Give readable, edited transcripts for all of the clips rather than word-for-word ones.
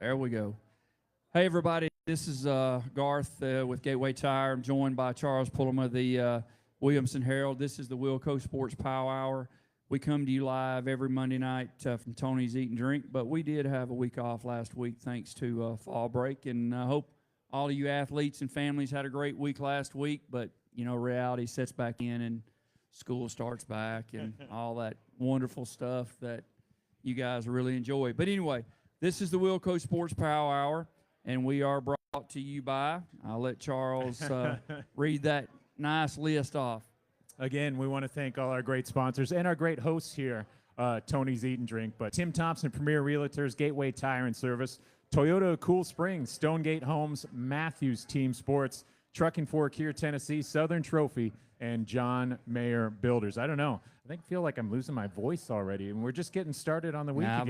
There we go. Hey, everybody. This is Garth with Gateway Tire. I'm joined by Charles Pullum of the Williamson Herald. This is the WillCo Sports Power Hour. We come to you live every Monday night from Tony's Eat and Drink, but we did have a week off last week thanks to fall break, and I hope all of you athletes and families had a great week last week, but, you know, reality sets back in and school starts back and all that wonderful stuff that you guys really enjoy. But anyway, this is the WillCo Sports Power Hour, and we are brought to you by, I'll let Charles read that nice list off. Again, we want to thank all our great sponsors and our great hosts here, Tony's Eat and Drink, but Tim Thompson, Premier Realtors, Gateway Tire and Service, Toyota Cool Springs, Stonegate Homes, Matthews Team Sports, Trucking Fork here, Tennessee, Southern Trophy, and John Mayer Builders. I don't know. I feel like I'm losing my voice already, and we're just getting started on the week again. I've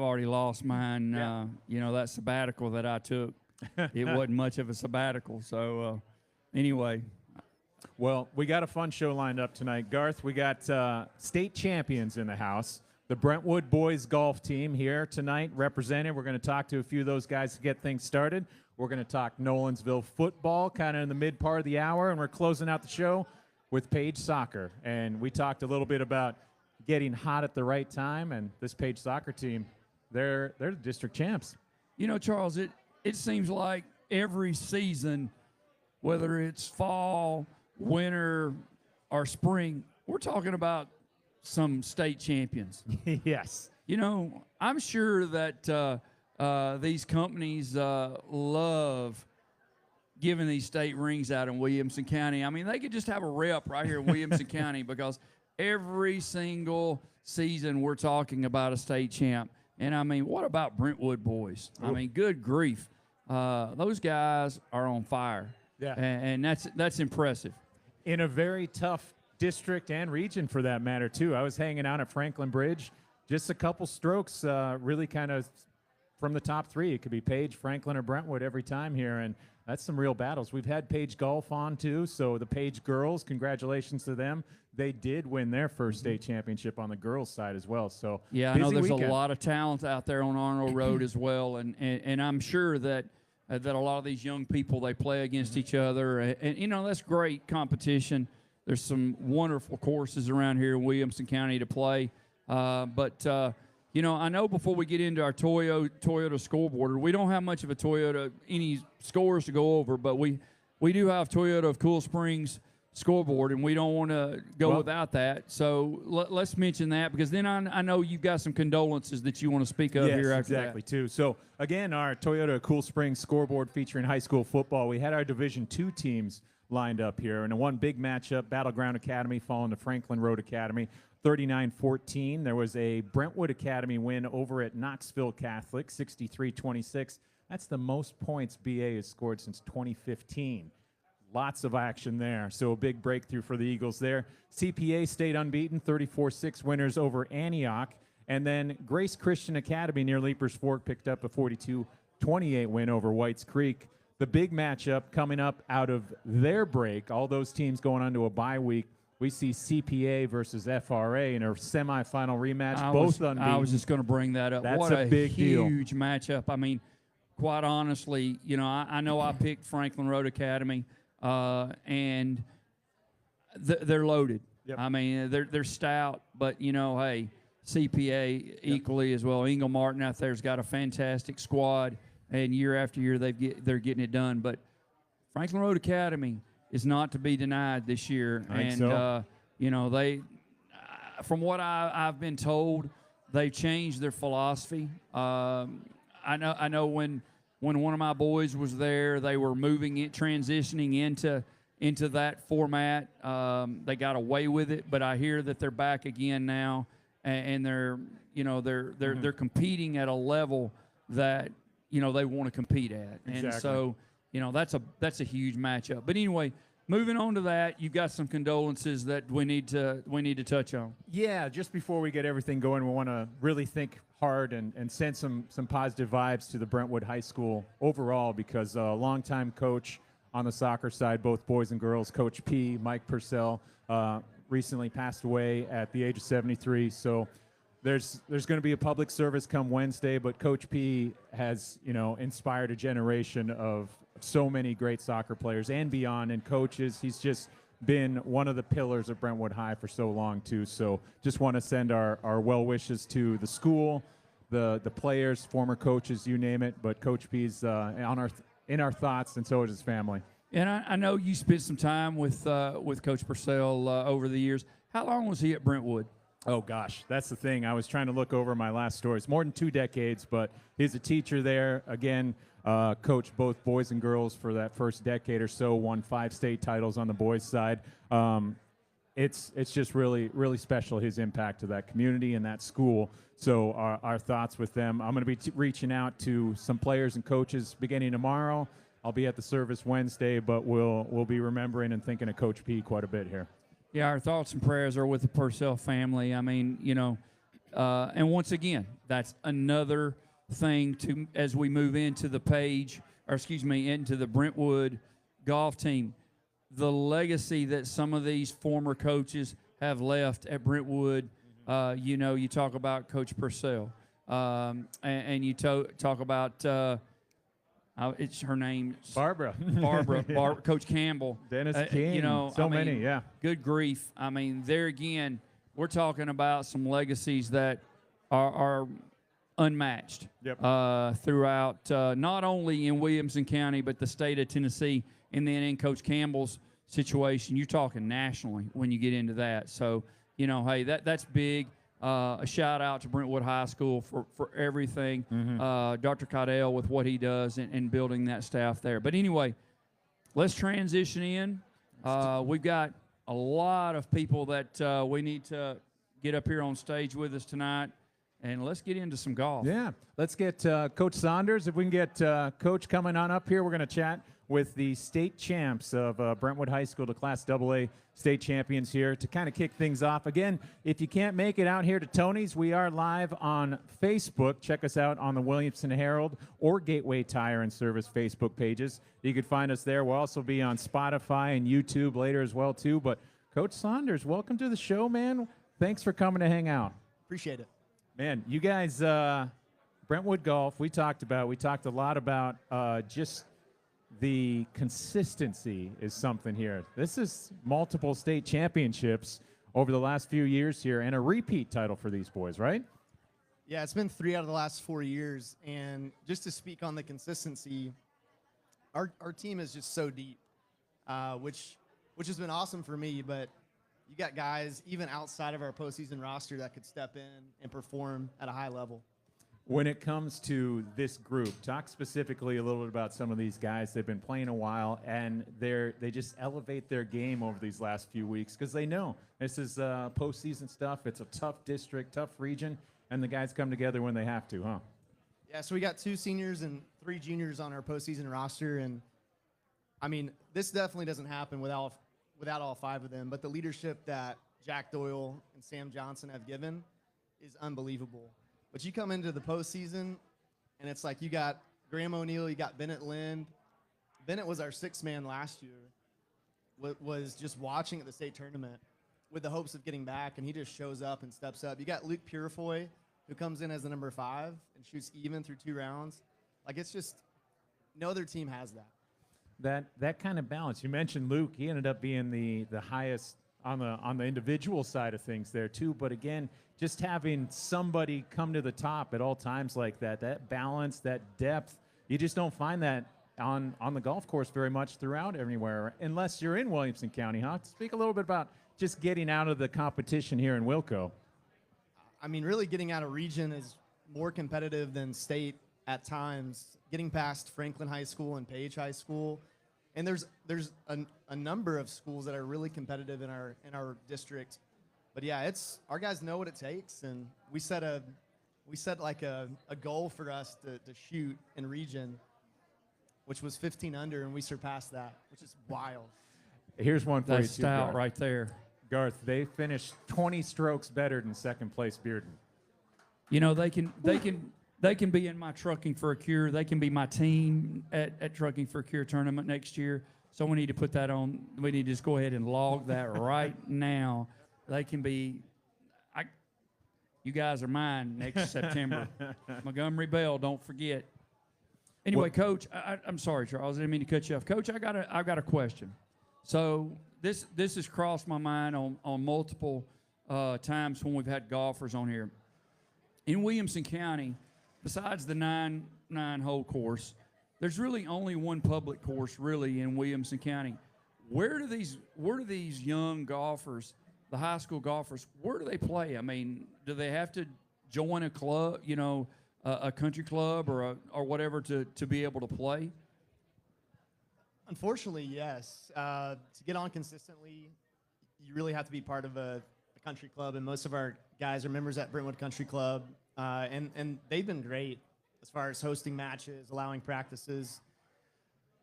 already lost mine. Yeah. You know, that sabbatical that I took, it wasn't much of a sabbatical. So, anyway. Well, we got a fun show lined up tonight. Garth, we got state champions in the house. The Brentwood boys golf team here tonight represented. We're going to talk to a few of those guys to get things started. We're going to talk Nolensville football kind of in the mid part of the hour, and we're closing out the show with Page Soccer. And we talked a little bit about getting hot at the right time, and this Page Soccer team, they're the district champs. You know, Charles, it seems like every season, whether it's fall, winter, or spring, we're talking about some state champions. Yes. You know, I'm sure that these companies love giving these state rings out in Williamson County. I mean, they could just have a rep right here in Williamson County because every single season we're talking about a state champ. And, I mean, what about Brentwood boys? I mean, good grief. Those guys are on fire. Yeah. And that's impressive. In a very tough district and region for that matter, too. I was hanging out at Franklin Bridge. Just a couple strokes really kind of from the top three. It could be Page, Franklin, or Brentwood every time here, and that's some real battles. We've had Page Golf on, too, so the Page girls, congratulations to them. They did win their first state championship on the girls' side as well. So yeah, I know there's a lot of talent out there on Arnold Road as well, and I'm sure that a lot of these young people, they play against each other, and you know, that's great competition. There's some wonderful courses around here in Williamson County to play. But you know, I know before we get into our Toyota scoreboard, we don't have much of a Toyota, any scores to go over, but we do have Toyota of Cool Springs scoreboard, and we don't want to go without that. So let's mention that, because then I know you've got some condolences that you want to speak of here after exactly, that. too. So, again, our Toyota Cool Springs scoreboard featuring high school football. We had our Division II teams lined up here, and one big matchup, Battleground Academy falling to Franklin Road Academy, 39-14. There was a Brentwood Academy win over at Knoxville Catholic, 63-26. That's the most points BA has scored since 2015. Lots of action there, so a big breakthrough for the Eagles there. CPA stayed unbeaten, 34-6 winners over Antioch. And then Grace Christian Academy near Leapers Fork picked up a 42-28 win over Whites Creek. The big matchup coming up out of their break, all those teams going on to a bye week, we see CPA versus FRA in a semifinal rematch, both unbeaten. I was just going to bring that up. That's what a big huge matchup. I mean, quite honestly, you know, I know I picked Franklin Road Academy, and they're loaded. Yep. I mean, they're stout, but, you know, hey, CPA equally as well. Ingle Martin out there's got a fantastic squad, and year after year they're getting it done. But Franklin Road Academy is not to be denied this year. You know, they, from what I've been told, they've changed their philosophy. I know when one of my boys was there, they were transitioning into that format. They got away with it, but I hear that they're back again now, and they're competing at a level that, you know, they want to compete at. Exactly. And so, you know, that's a huge matchup. But anyway, moving on to that, you've got some condolences that we need to touch on. Yeah, just before we get everything going, we want to really think hard and send some positive vibes to the Brentwood High School overall, because a longtime coach on the soccer side, both boys and girls, Coach P, Mike Purcell, recently passed away at the age of 73. So there's going to be a public service come Wednesday, but Coach P has, inspired a generation of so many great soccer players and beyond, and coaches. He's just been one of the pillars of Brentwood High for so long too. So just want to send our well wishes to the school, the players, former coaches, you name it. But Coach B's in our thoughts, and so is his family. And I know you spent some time with Coach Purcell over the years. How long was he at Brentwood? Oh, gosh, that's the thing. I was trying to look over my last stories. More than 2 decades, but he's a teacher there. Again, coached both boys and girls for that first decade or so, won 5 state titles on the boys' side. It's just really, really special, his impact to that community and that school. So our thoughts with them. I'm going to be reaching out to some players and coaches beginning tomorrow. I'll be at the service Wednesday, but we'll be remembering and thinking of Coach P quite a bit here. Yeah, our thoughts and prayers are with the Purcell family. I mean, and once again, that's another thing as we move into the into the Brentwood golf team, the legacy that some of these former coaches have left at Brentwood. You talk about Coach Purcell, and you talk about. It's her name, Barbara, Coach Campbell, Dennis King, many, yeah. Good grief! I mean, there again, we're talking about some legacies that are unmatched. Yep. Throughout, not only in Williamson County, but the state of Tennessee. And then in Coach Campbell's situation, you're talking nationally when you get into that. So, hey, that's big. A shout out to Brentwood High School for everything. Mm-hmm. Dr. Caudell with what he does and building that staff there. But anyway, let's transition in. We've got a lot of people that we need to get up here on stage with us tonight. And let's get into some golf. Yeah, let's get Coach Saunders. If we can get Coach coming on up here, we're going to chat with the state champs of Brentwood High School, the Class AA state champions here to kind of kick things off. Again, if you can't make it out here to Tony's, we are live on Facebook. Check us out on the Williamson Herald or Gateway Tire and Service Facebook pages. You can find us there. We'll also be on Spotify and YouTube later as well, too. But Coach Saunders, welcome to the show, man. Thanks for coming to hang out. Appreciate it. Man, you guys, Brentwood Golf, we talked a lot about just the consistency is something here. This is multiple state championships over the last few years here and a repeat title for these boys, right? Yeah, it's been 3 out of the last 4 years. And just to speak on the consistency, our team is just so deep, which has been awesome for me. But you got guys even outside of our postseason roster that could step in and perform at a high level. When it comes to this group, talk specifically a little bit about some of these guys. They've been playing a while, and they just elevate their game over these last few weeks because they know this is postseason stuff. It's a tough district, tough region, and the guys come together when they have to, huh? Yeah, so we got 2 seniors and 3 juniors on our postseason roster, and I mean, this definitely doesn't happen without all 5 of them, but the leadership that Jack Doyle and Sam Johnson have given is unbelievable. But you come into the postseason, and it's like you got Graham O'Neill, you got Bennett Lynd. Bennett was our 6th man last year, was just watching at the state tournament with the hopes of getting back, and he just shows up and steps up. You got Luke Purifoy, who comes in as the number 5 and shoots even through 2 rounds. Like, it's just no other team has that. That kind of balance. You mentioned Luke. He ended up being the highest on the individual side of things there too. But again, just having somebody come to the top at all times like that balance, that depth, you just don't find that on the golf course very much throughout anywhere, unless you're in Williamson County, huh? Speak a little bit about just getting out of the competition here in WillCo. I mean, really getting out of region is more competitive than state at times. Getting past Franklin High School and Page High School. And there's a number of schools that are really competitive in our district, but yeah, our guys know what it takes, and we set like a goal for us to shoot in region, which was 15 under, and we surpassed that, which is wild. Here's one for you, That's stout right there. Garth, they finished 20 strokes better than second place Bearden. They can be in my Trucking for a Cure. They can be my team at Trucking for a Cure tournament next year. So we need to put that on. We need to just go ahead and log that right now. They can be. You guys are mine next September. Montgomery Bell, don't forget. Anyway, Coach, I'm sorry, Charles. I didn't mean to cut you off. Coach, I've got a question. So this has crossed my mind on multiple times when we've had golfers on here. In Williamson County, besides the nine-hole course, there's really only one public course really in Williamson County. Where do these young golfers, the high school golfers, where do they play? I mean, do they have to join a club, a country club or whatever to be able to play? Unfortunately, yes. To get on consistently, you really have to be part of a country club, and most of our guys are members at Brentwood Country Club, and they've been great as far as hosting matches, allowing practices.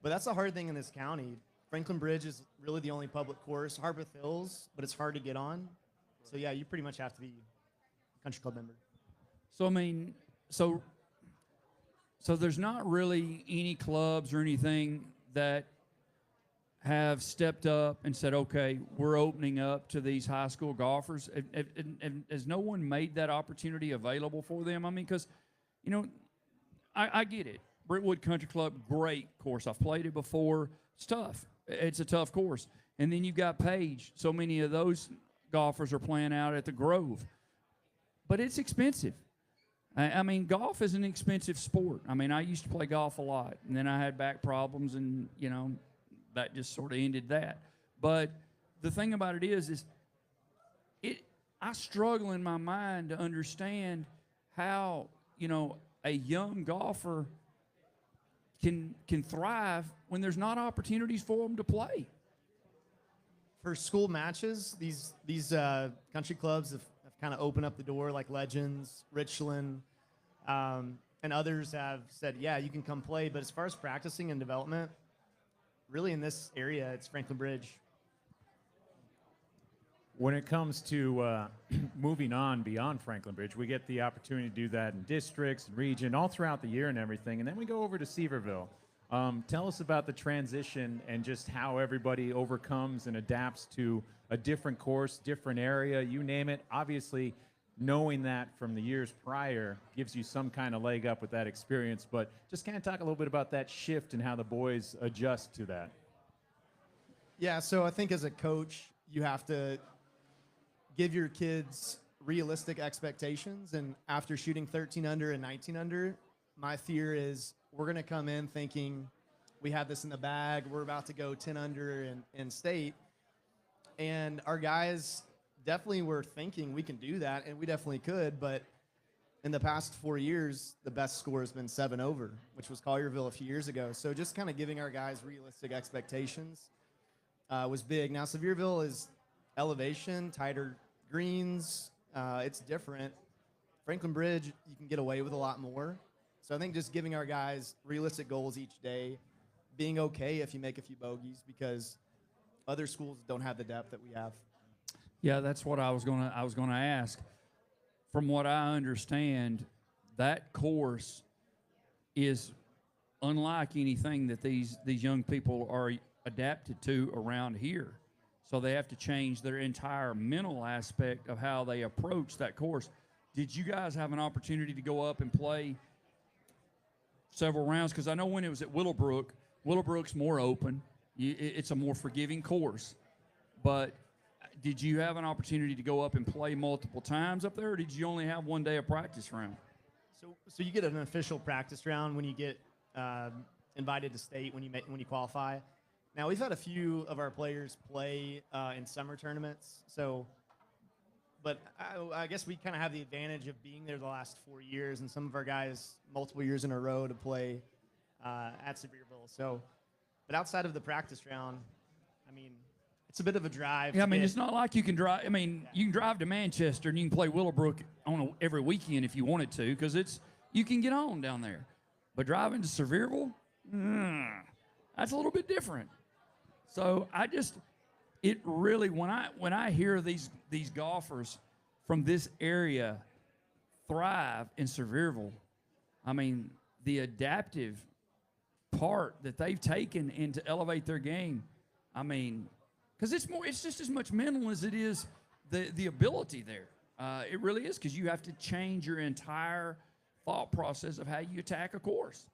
But that's the hard thing in this county. Franklin Bridge is really the only public course. Harpeth Hills, but it's hard to get on. So yeah, you pretty much have to be a country club member. So I mean, so there's not really any clubs or anything that have stepped up and said, okay, we're opening up to these high school golfers. Has no one made that opportunity available for them? I mean, because, I get it. Brentwood Country Club, great course. I've played it before. It's tough. It's a tough course. And then you've got Page. So many of those golfers are playing out at the Grove. But it's expensive. I mean, golf is an expensive sport. I mean, I used to play golf a lot, and then I had back problems, and, that just sort of ended that. But the thing about it is I struggle in my mind to understand how, a young golfer can thrive when there's not opportunities for them to play. For school matches, these country clubs have kind of opened up the door, like Legends, Richland, and others have said, yeah, you can come play. But as far as practicing and development, really in this area, it's Franklin Bridge. When it comes to moving on beyond Franklin Bridge, we get the opportunity to do that in districts and region all throughout the year and everything. And then we go over to Seaverville. Tell us about the transition and just how everybody overcomes and adapts to a different course, different area, you name it. Obviously, knowing that from the years prior gives you some kind of leg up with that experience. But just kind of talk a little bit about that shift and how the boys adjust to that. Yeah, so I think as a coach, you have to give your kids realistic expectations. And after shooting 13 under and 19 under, my fear is we're going to come in thinking we have this in the bag. We're about to go 10 under in state. And our guys definitely were thinking we can do that, and we definitely could. But in the past 4 years, the best score has been 7 over, which was Collierville a few years ago. So just kind of giving our guys realistic expectations was big. Now, Sevierville is elevation, tighter greens. It's different. Franklin Bridge, you can get away with a lot more. So I think just giving our guys realistic goals each day, being okay if you make a few bogeys, because other schools don't have the depth that we have. Yeah, that's what I was gonna ask. From what I understand, that course is unlike anything that these young people are adapted to around here. So they have to change their entire mental aspect of how they approach that course. Did you guys have an opportunity to go up and play several rounds? Because I know when it was at Willowbrook, Willowbrook's more open. It's a more forgiving course. But did you have an opportunity to go up and play multiple times up there, or did you only have one day of practice round? So you get an official practice round when you get invited to state, when you qualify. Now, we've had a few of our players play in summer tournaments. But I guess we kind of have the advantage of being there the last 4 years, and some of our guys multiple years in a row to play at Sevierville. But outside of the practice round, I mean, it's a bit of a drive. Yeah, I mean, it's not like you can drive. I mean, you can drive to Manchester and you can play Willowbrook every weekend if you wanted to, because you can get on down there. But driving to Sevierville, that's a little bit different. So it really, when I hear these golfers from this area thrive in Sevierville, I mean, the adaptive part that they've taken in to elevate their game, I mean, because it's just as much mental as it is the ability there. It really is, because you have to change your entire thought process of how you attack a course.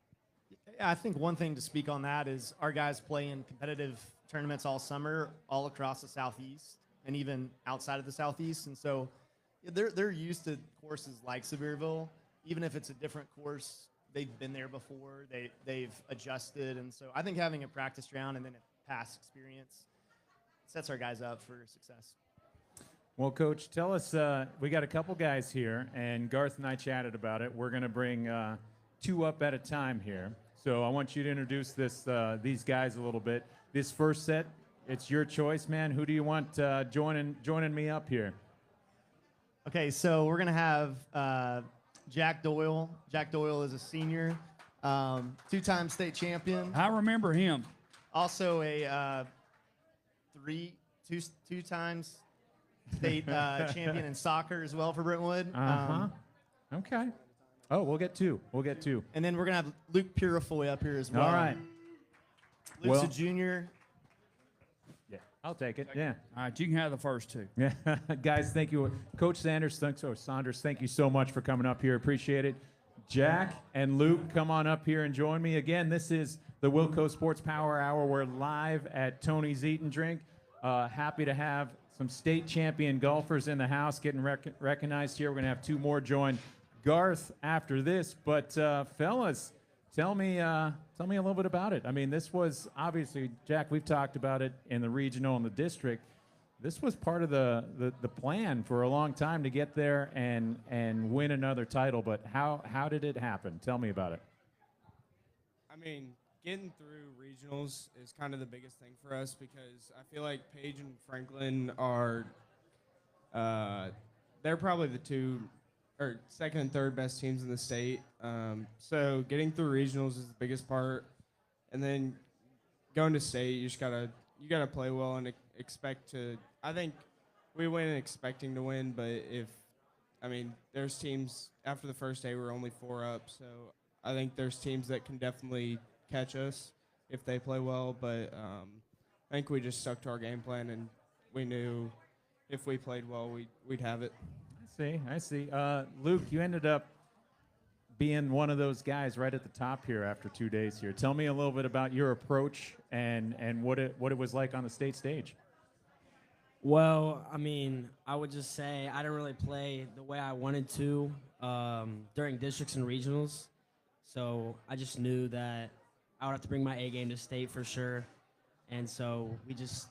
I think one thing to speak on that is our guys play in competitive tournaments all summer, all across the Southeast and even outside of the Southeast. And so they're used to courses like Sevierville. Even if it's a different course, they've been there before. They've adjusted. And so I think having a practice round and then a past experience sets our guys up for success. Well, Coach, tell us, we got a couple guys here, and Garth and I chatted about it. We're going to bring 2 up at a time here. So I want you to introduce these guys a little bit. This first set, it's your choice, man. Who do you want joining me up here? Okay, so we're going to have Jack Doyle. Jack Doyle is a senior, 2-time state champion. I remember him. Also a two times state champion in soccer as well for Brentwood. Okay. Oh, we'll get 2. And then we're going to have Luke Purifoy up here as well. All right. Luke's a junior. Yeah, I'll take it. Yeah. All right, you can have the first 2. Yeah. Guys, thank you. Coach Saunders, thank you so much for coming up here. Appreciate it. Jack and Luke, come on up here and join me. Again, this is the WillCo Sports Power Hour. We're live at Tony's Eat and Drink. Happy to have some state champion golfers in the house getting recognized here. We're going to have 2 more join Garth after this. But fellas, tell me a little bit about it. I mean, this was obviously, Jack, we've talked about it in the regional and the district. This was part of the plan for a long time to get there and win another title. But how did it happen? Tell me about it. I mean, getting through regionals is kind of the biggest thing for us because I feel like Page and Franklin are they're probably the 2 or second and third best teams in the state. So getting through regionals is the biggest part, and then going to state, you gotta play well and expect to. I think we went expecting to win, but there's teams after the first day we're only 4 up, so I think there's teams that can definitely catch us if they play well, but I think we just stuck to our game plan, and we knew if we played well, we'd have it. I see. Luke, you ended up being one of those guys right at the top here after 2 days here. Tell me a little bit about your approach and what it was like on the state stage. Well, I mean, I would just say I didn't really play the way I wanted to during districts and regionals, so I just knew that I would have to bring my A game to state for sure, and so we just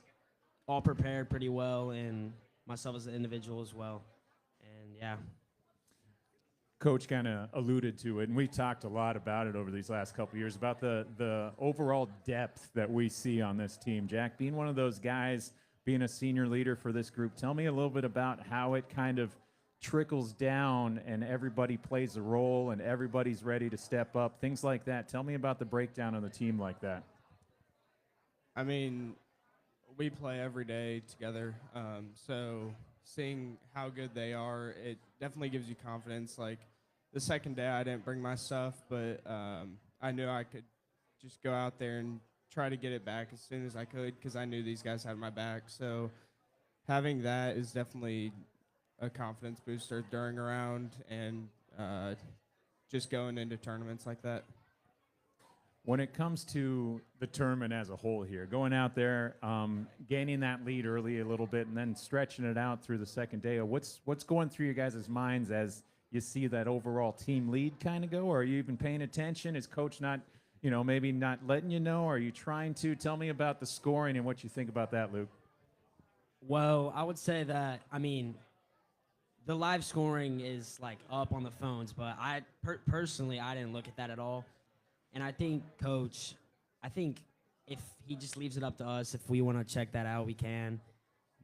all prepared pretty well, and myself as an individual as well. Yeah. Coach kind of alluded to it, and we talked a lot about it over these last couple of years, about the overall depth that we see on this team. Jack, being one of those guys, being a senior leader for this group, tell me a little bit about how it kind of trickles down and everybody plays a role and everybody's ready to step up, things like that. Tell me about the breakdown of the team like that. I mean, we play every day together, so seeing how good they are, it definitely gives you confidence. Like the second day I didn't bring my stuff, but I knew I could just go out there and try to get it back as soon as I could because I knew these guys had my back. So having that is definitely a confidence booster during a round and just going into tournaments like that. When it comes to the tournament as a whole here, going out there, gaining that lead early a little bit and then stretching it out through the second day, what's going through your guys' minds as you see that overall team lead kind of go? Or are you even paying attention? Is coach not, maybe not letting you know? Are you trying to? Tell me about the scoring and what you think about that, Luke. Well, I would say that, the live scoring is like up on the phones, but personally, I didn't look at that at all. And I think Coach, if he just leaves it up to us, if we want to check that out, we can.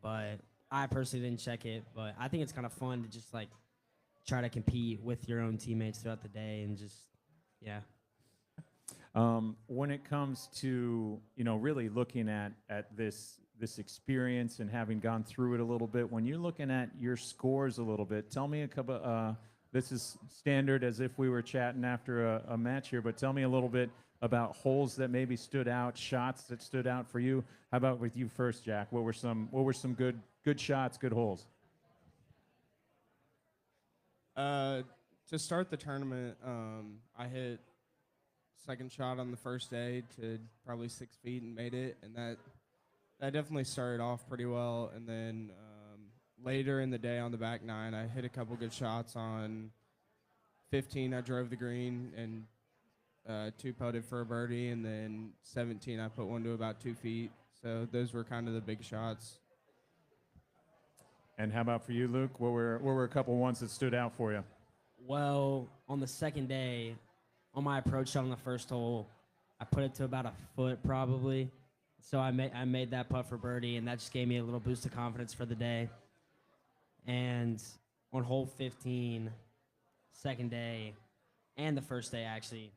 But I personally didn't check it. But I think it's kind of fun to just, try to compete with your own teammates throughout the day and just, yeah. When it comes to, really looking at this experience and having gone through it a little bit, when you're looking at your scores a little bit, tell me a couple this is standard as if we were chatting after a match here, but tell me a little bit about holes that maybe stood out, shots that stood out for you. How about with you first, Jack? What were some good shots, good holes? To start the tournament, I hit second shot on the first day to probably 6 feet and made it, and that definitely started off pretty well. And then later in the day on the back nine, I hit a couple good shots. On 15, I drove the green and two putted for a birdie, and then 17, I put one to about 2 feet. So those were kind of the big shots. And how about for you, Luke? What were a couple ones that stood out for you? Well, on the second day, on my approach shot on the first hole, I put it to about a foot probably. So I made that putt for birdie, and that just gave me a little boost of confidence for the day. And on hole 15, second day, and the first day actually,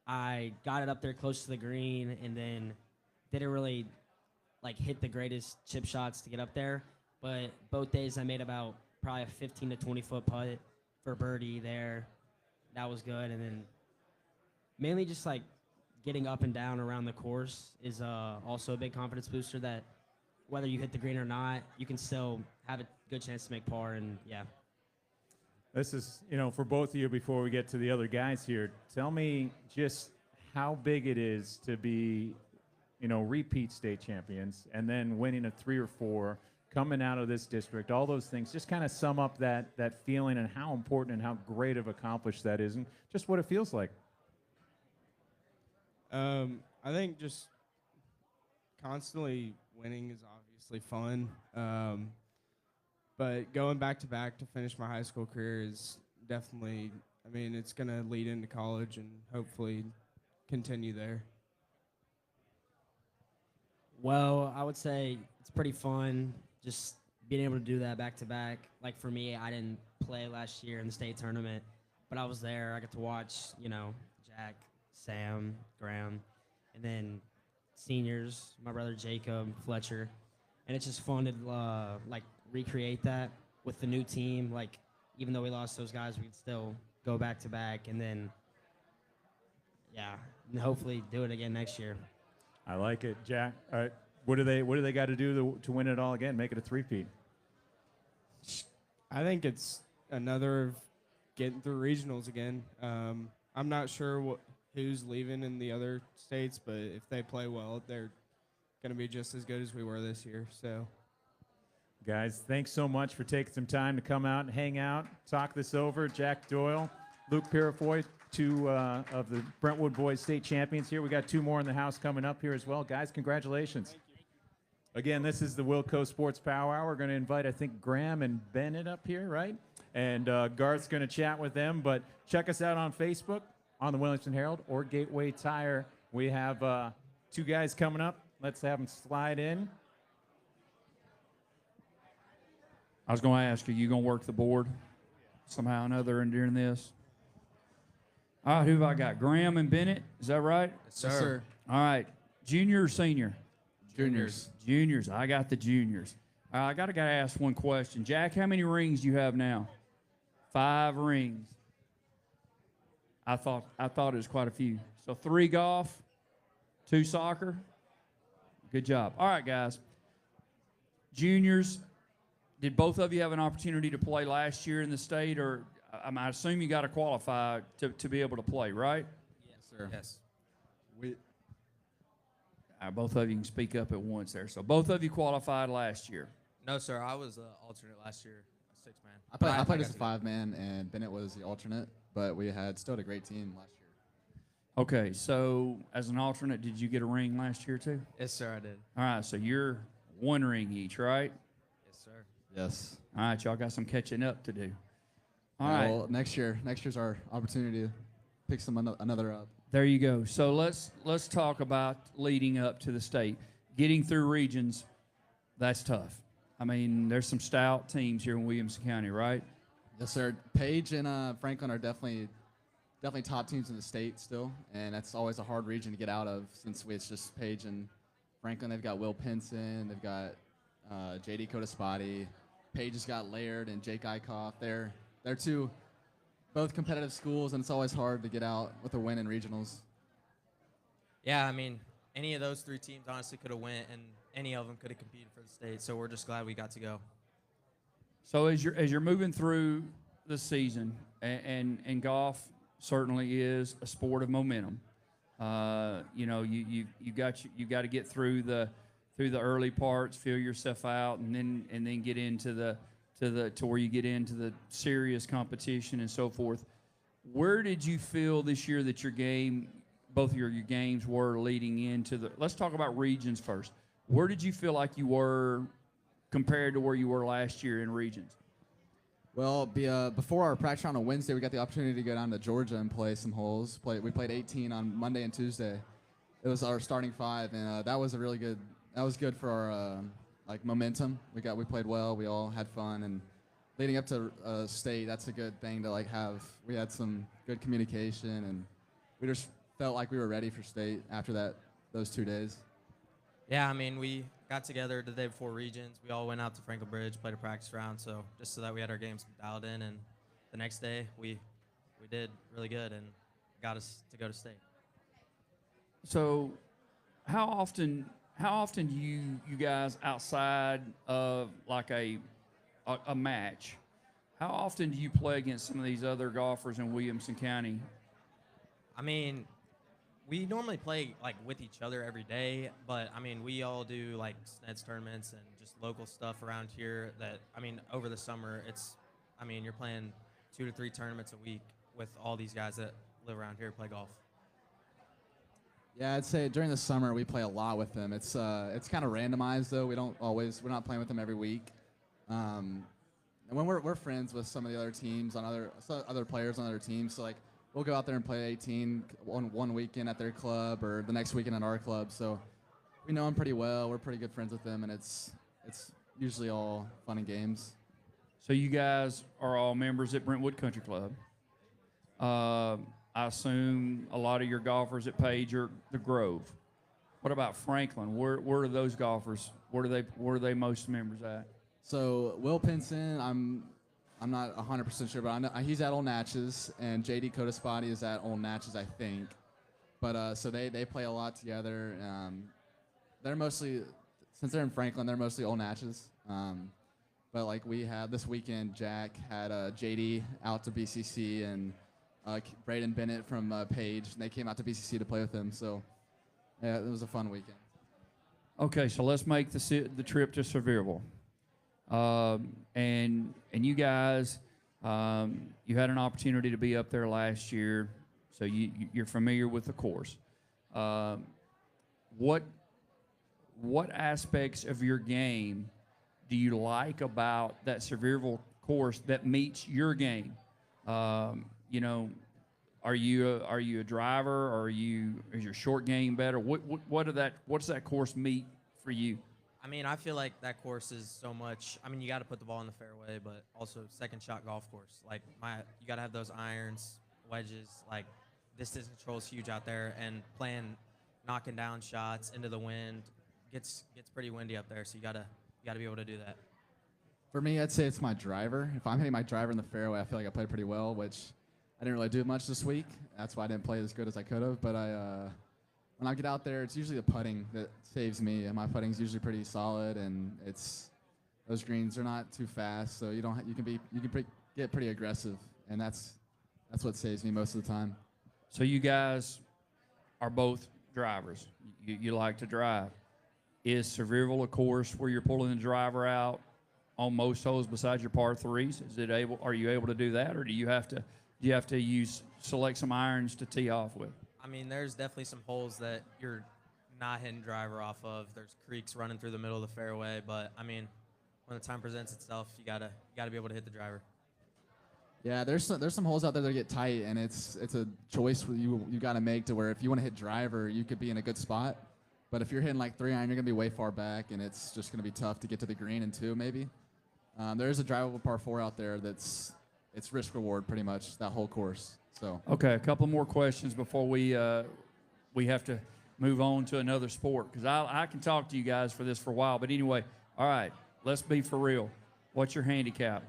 I got it up there close to the green, and then didn't really hit the greatest chip shots to get up there. But both days I made about probably a 15 to 20 foot putt for birdie there. That was good. And then mainly just getting up and down around the course is also a big confidence booster, that whether you hit the green or not, you can still have a good chance to make par. And yeah. This is, for both of you, before we get to the other guys here, tell me just how big it is to be, repeat state champions and then winning a 3 or 4, coming out of this district, all those things. Just kind of sum up that feeling and how important and how great of accomplished that is, and just what it feels like. I think just constantly winning is obviously fun. But going back to back to finish my high school career is definitely, it's going to lead into college and hopefully continue there. Well, I would say it's pretty fun just being able to do that back to back. Like for me, I didn't play last year in the state tournament, but I was there. I got to watch, Jack, Sam, Graham, and then seniors, my brother Jacob, Fletcher. And it's just fun to recreate that with the new team. Even though we lost those guys, we could still go back to back, and then and hopefully do it again next year. I like it, Jack. All right, what do they got to do to win it all again? Make it a three-peat. I think it's another of getting through regionals again. I'm not sure who's leaving in the other states, but if they play well, they're going to be just as good as we were this year. So, guys, thanks so much for taking some time to come out and hang out, talk this over. Jack Doyle, Luke Purifoy, 2 of the Brentwood boys state champions here. We got 2 more in the house coming up here as well. Guys, congratulations. Again, this is the WillCo Sports Power Hour. We're going to invite, I think, Graham and Bennett up here, right? And Garth's going to chat with them. But check us out on Facebook, on the Williamson Herald, or Gateway Tire. We have 2 guys coming up. Let's have them slide in. I was going to ask, are you going to work the board somehow or another during this? All right, who have I got? Graham and Bennett, is that right? Yes, sir. All right, junior or senior? Juniors. Juniors. I got the juniors. I got to ask one question. Jack, how many rings do you have now? 5 rings. I thought it was quite a few. So 3 golf, 2 soccer. Good job. All right, guys. Juniors, did both of you have an opportunity to play last year in the state, or I assume you got to qualify to be able to play, right? Yes, sir. Yes. Both of you can speak up at once there. So both of you qualified last year. No, sir. I was alternate last year, a 6-man. I played as a 5-man, and Bennett was the alternate, but we had still had a great team last year. Okay, so as an alternate, did you get a ring last year too? Yes, sir. I did. All right, so you're 1 ring each, right? Yes, sir. Yes. All right, y'all got some catching up to do. All right. Well, next year's our opportunity to pick another up. There you go. So let's talk about leading up to the state. Getting through regions, that's tough. There's some stout teams here in Williamson County, right? Yes, sir. Page and Franklin are definitely top teams in the state still, and that's always a hard region to get out of since it's just Page and Franklin. They've got Will Pinson, they've got J.D. Codaspati. Page has got Laird and Jake Eichhoff. They're 2 both competitive schools, and it's always hard to get out with a win in regionals. Yeah, any of those 3 teams honestly could have went, and any of them could have competed for the state. So we're just glad we got to go. So as you're moving through the season, and golf certainly is a sport of momentum. You know, you got to get through the early parts, feel yourself out, and then get into to where you get into the serious competition and so forth. Where did you feel this year that both of your games were leading into the? Let's talk about regions first. Where did you feel like you were compared to where you were last year in regions? Well, before our practice round on Wednesday, we got the opportunity to go down to Georgia and play some holes. We played 18 on Monday and Tuesday. It was our starting 5, and that was a really good. That was good for our momentum. We played well. We all had fun, and leading up to state, that's a good thing to have. We had some good communication, and we just felt like we were ready for state after those 2 days. Yeah, I mean, we got together the day before regions. We all went out to Franklin Bridge, played a practice round, just so that we had our games dialed in. And the next day, we did really good and got us to go to state. So, how often do you guys, outside of like a match, how often do you play against some of these other golfers in Williamson County? I mean, we normally play with each other every day, but I mean, we all do SNEDS tournaments and just local stuff around here that, I mean, over the summer, you're playing 2 to 3 tournaments a week with all these guys that live around here play golf. Yeah, I'd say during the summer we play a lot with them. It's kind of randomized though. We're not playing with them every week. And when we're friends with some of the other teams other players on other teams, so we'll go out there and play 18 one weekend at their club or the next weekend at our club. So we know them pretty well. We're pretty good friends with them, and it's usually all fun and games. So you guys are all members at Brentwood Country Club. I assume a lot of your golfers at Page are the Grove. What about Franklin? Where are those golfers? Where are they most members at? So Will Pinson, I'm not 100% sure, but I know he's at Old Natchez, and JD Codaspati is at Old Natchez, I think. But so they play a lot together. They're mostly, since they're in Franklin, they're mostly Old Natchez. But we have this weekend, Jack had JD out to BCC and Braden Bennett from Page, and they came out to BCC to play with him. So yeah, it was a fun weekend. Okay, so let's make the trip to Sevierville. And you guys, you had an opportunity to be up there last year, so you're familiar with the course. What aspects of your game do you like about that Sevierville course that meets your game? You know, are you a driver? Or is your short game better? What's that course meet for you? I mean, I feel like that course is so much. I mean, you got to put the ball in the fairway, but also second shot golf course. You got to have those irons, wedges. Distance control is huge out there, and knocking down shots into the wind gets pretty windy up there. So you got to be able to do that. For me, I'd say it's my driver. If I'm hitting my driver in the fairway, I feel like I played pretty well, which I didn't really do much this week. That's why I didn't play as good as I could have. But when I get out there, it's usually the putting that saves me, and my putting's usually pretty solid, and those greens are not too fast, so you can get pretty aggressive, and that's what saves me most of the time. So you guys are both drivers. You like to drive. Is Sevierville a course where you're pulling the driver out on most holes besides your par threes? Are you able to do that, or do you have to select some irons to tee off with? I mean, there's definitely some holes that you're not hitting driver off of. There's creeks running through the middle of the fairway, but I mean, when the time presents itself, you gotta be able to hit the driver. Yeah, there's some holes out there that get tight, and it's a choice you got to make to where if you want to hit driver, you could be in a good spot, but if you're hitting 3-iron, you're gonna be way far back, and it's just gonna be tough to get to the green in 2 maybe. There's a drivable par 4 out there it's risk reward pretty much that whole course. So okay, a couple more questions before we have to move on to another sport, because I can talk to you guys for this for a while. But anyway, all right, let's be for real. What's your handicap?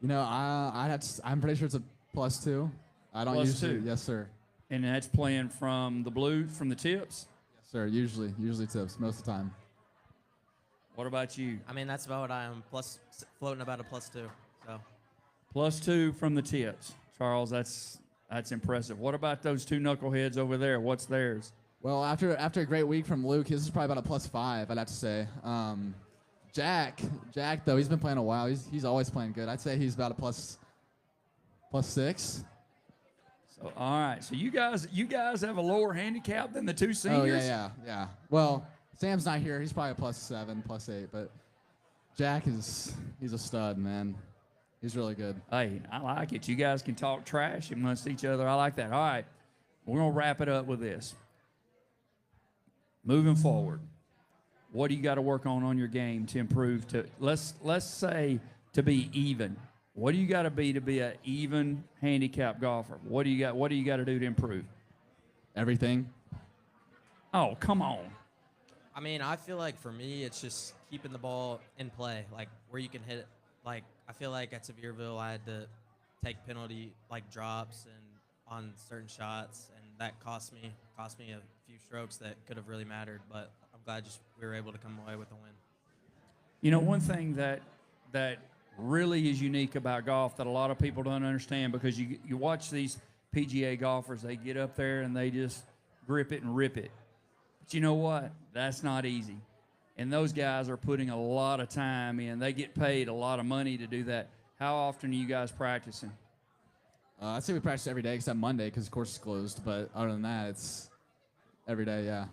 You know, I'm pretty sure it's a +2. I don't usually. +2. Yes, sir. And that's playing from the tips? Yes, sir. Usually tips most of the time. What about you? I mean, that's about what I am, floating about a +2. So +2 from the tips. Charles, That's impressive. What about those two knuckleheads over there? What's theirs? Well, after a great week from Luke, his is probably about a +5, I'd have to say. Jack though, he's been playing a while. He's always playing good. I'd say he's about a +6. So all right. So you guys have a lower handicap than the two seniors? Oh yeah. Well, Sam's not here. He's probably a +7, +8, but Jack he's a stud, man. He's really good. Hey, I like it. You guys can talk trash amongst each other. I like that. All right. We're going to wrap it up with this. Moving forward, what do you got to work on your game to improve to, let's say, to be even? What do you got to be an even handicap golfer? What do you got to do to improve? Everything. Oh, come on. I mean, I feel like for me, it's just keeping the ball in play, like where you can hit it. Like, I feel like at Sevierville, I had to take penalty, like, drops and on certain shots, and that cost me a few strokes that could have really mattered, but I'm glad we were able to come away with a win. You know, one thing that really is unique about golf that a lot of people don't understand, because you watch these PGA golfers, they get up there and they just grip it and rip it. But you know what? That's not easy. And those guys are putting a lot of time in. They get paid a lot of money to do that. How often are you guys practicing? I'd say we practice every day except Monday because the course is closed. But other than that, it's every day, yeah.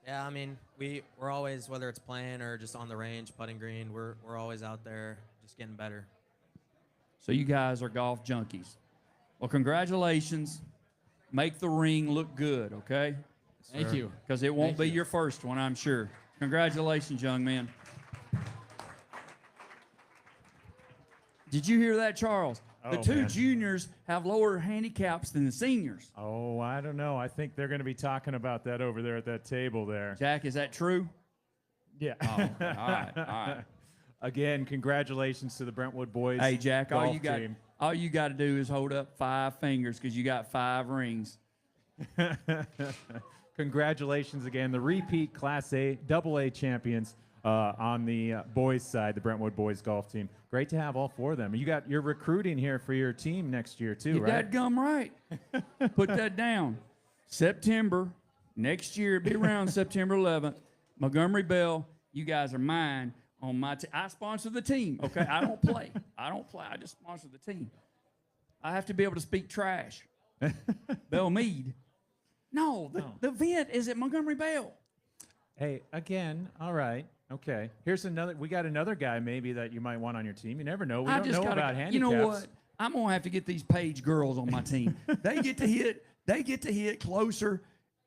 Yeah, I mean, we're always, whether it's playing or just on the range, putting green, we're always out there just getting better. So you guys are golf junkies. Well, congratulations. Make the ring look good, okay? Thank you. Because it won't be your first one, I'm sure. Congratulations, young man. Did you hear that, Charles? The two juniors have lower handicaps than the seniors. Oh, I don't know. I think they're going to be talking about that over there at that table there. Jack, is that true? Yeah. Oh, okay. All right. Again, congratulations to the Brentwood boys. Hey, Jack, all you team. got to do is hold up 5 fingers because you got 5 rings. Congratulations again, the repeat Class A, AA champions on the boys' side, the Brentwood boys golf team. Great to have all 4 of them. You're recruiting here for your team next year too, right? Dadgum right. Put that down. September next year, be around September 11th. Montgomery Bell, you guys are mine on my team. I sponsor the team. Okay, I don't play. I just sponsor the team. I have to be able to speak trash. Bell Mead. No, the event is at Montgomery Bell. Hey, again, all right, okay. Here's another. We got another guy maybe that you might want on your team. You never know. We don't know about handicaps. You know what? I'm gonna have to get these Page girls on my team. They get to hit closer,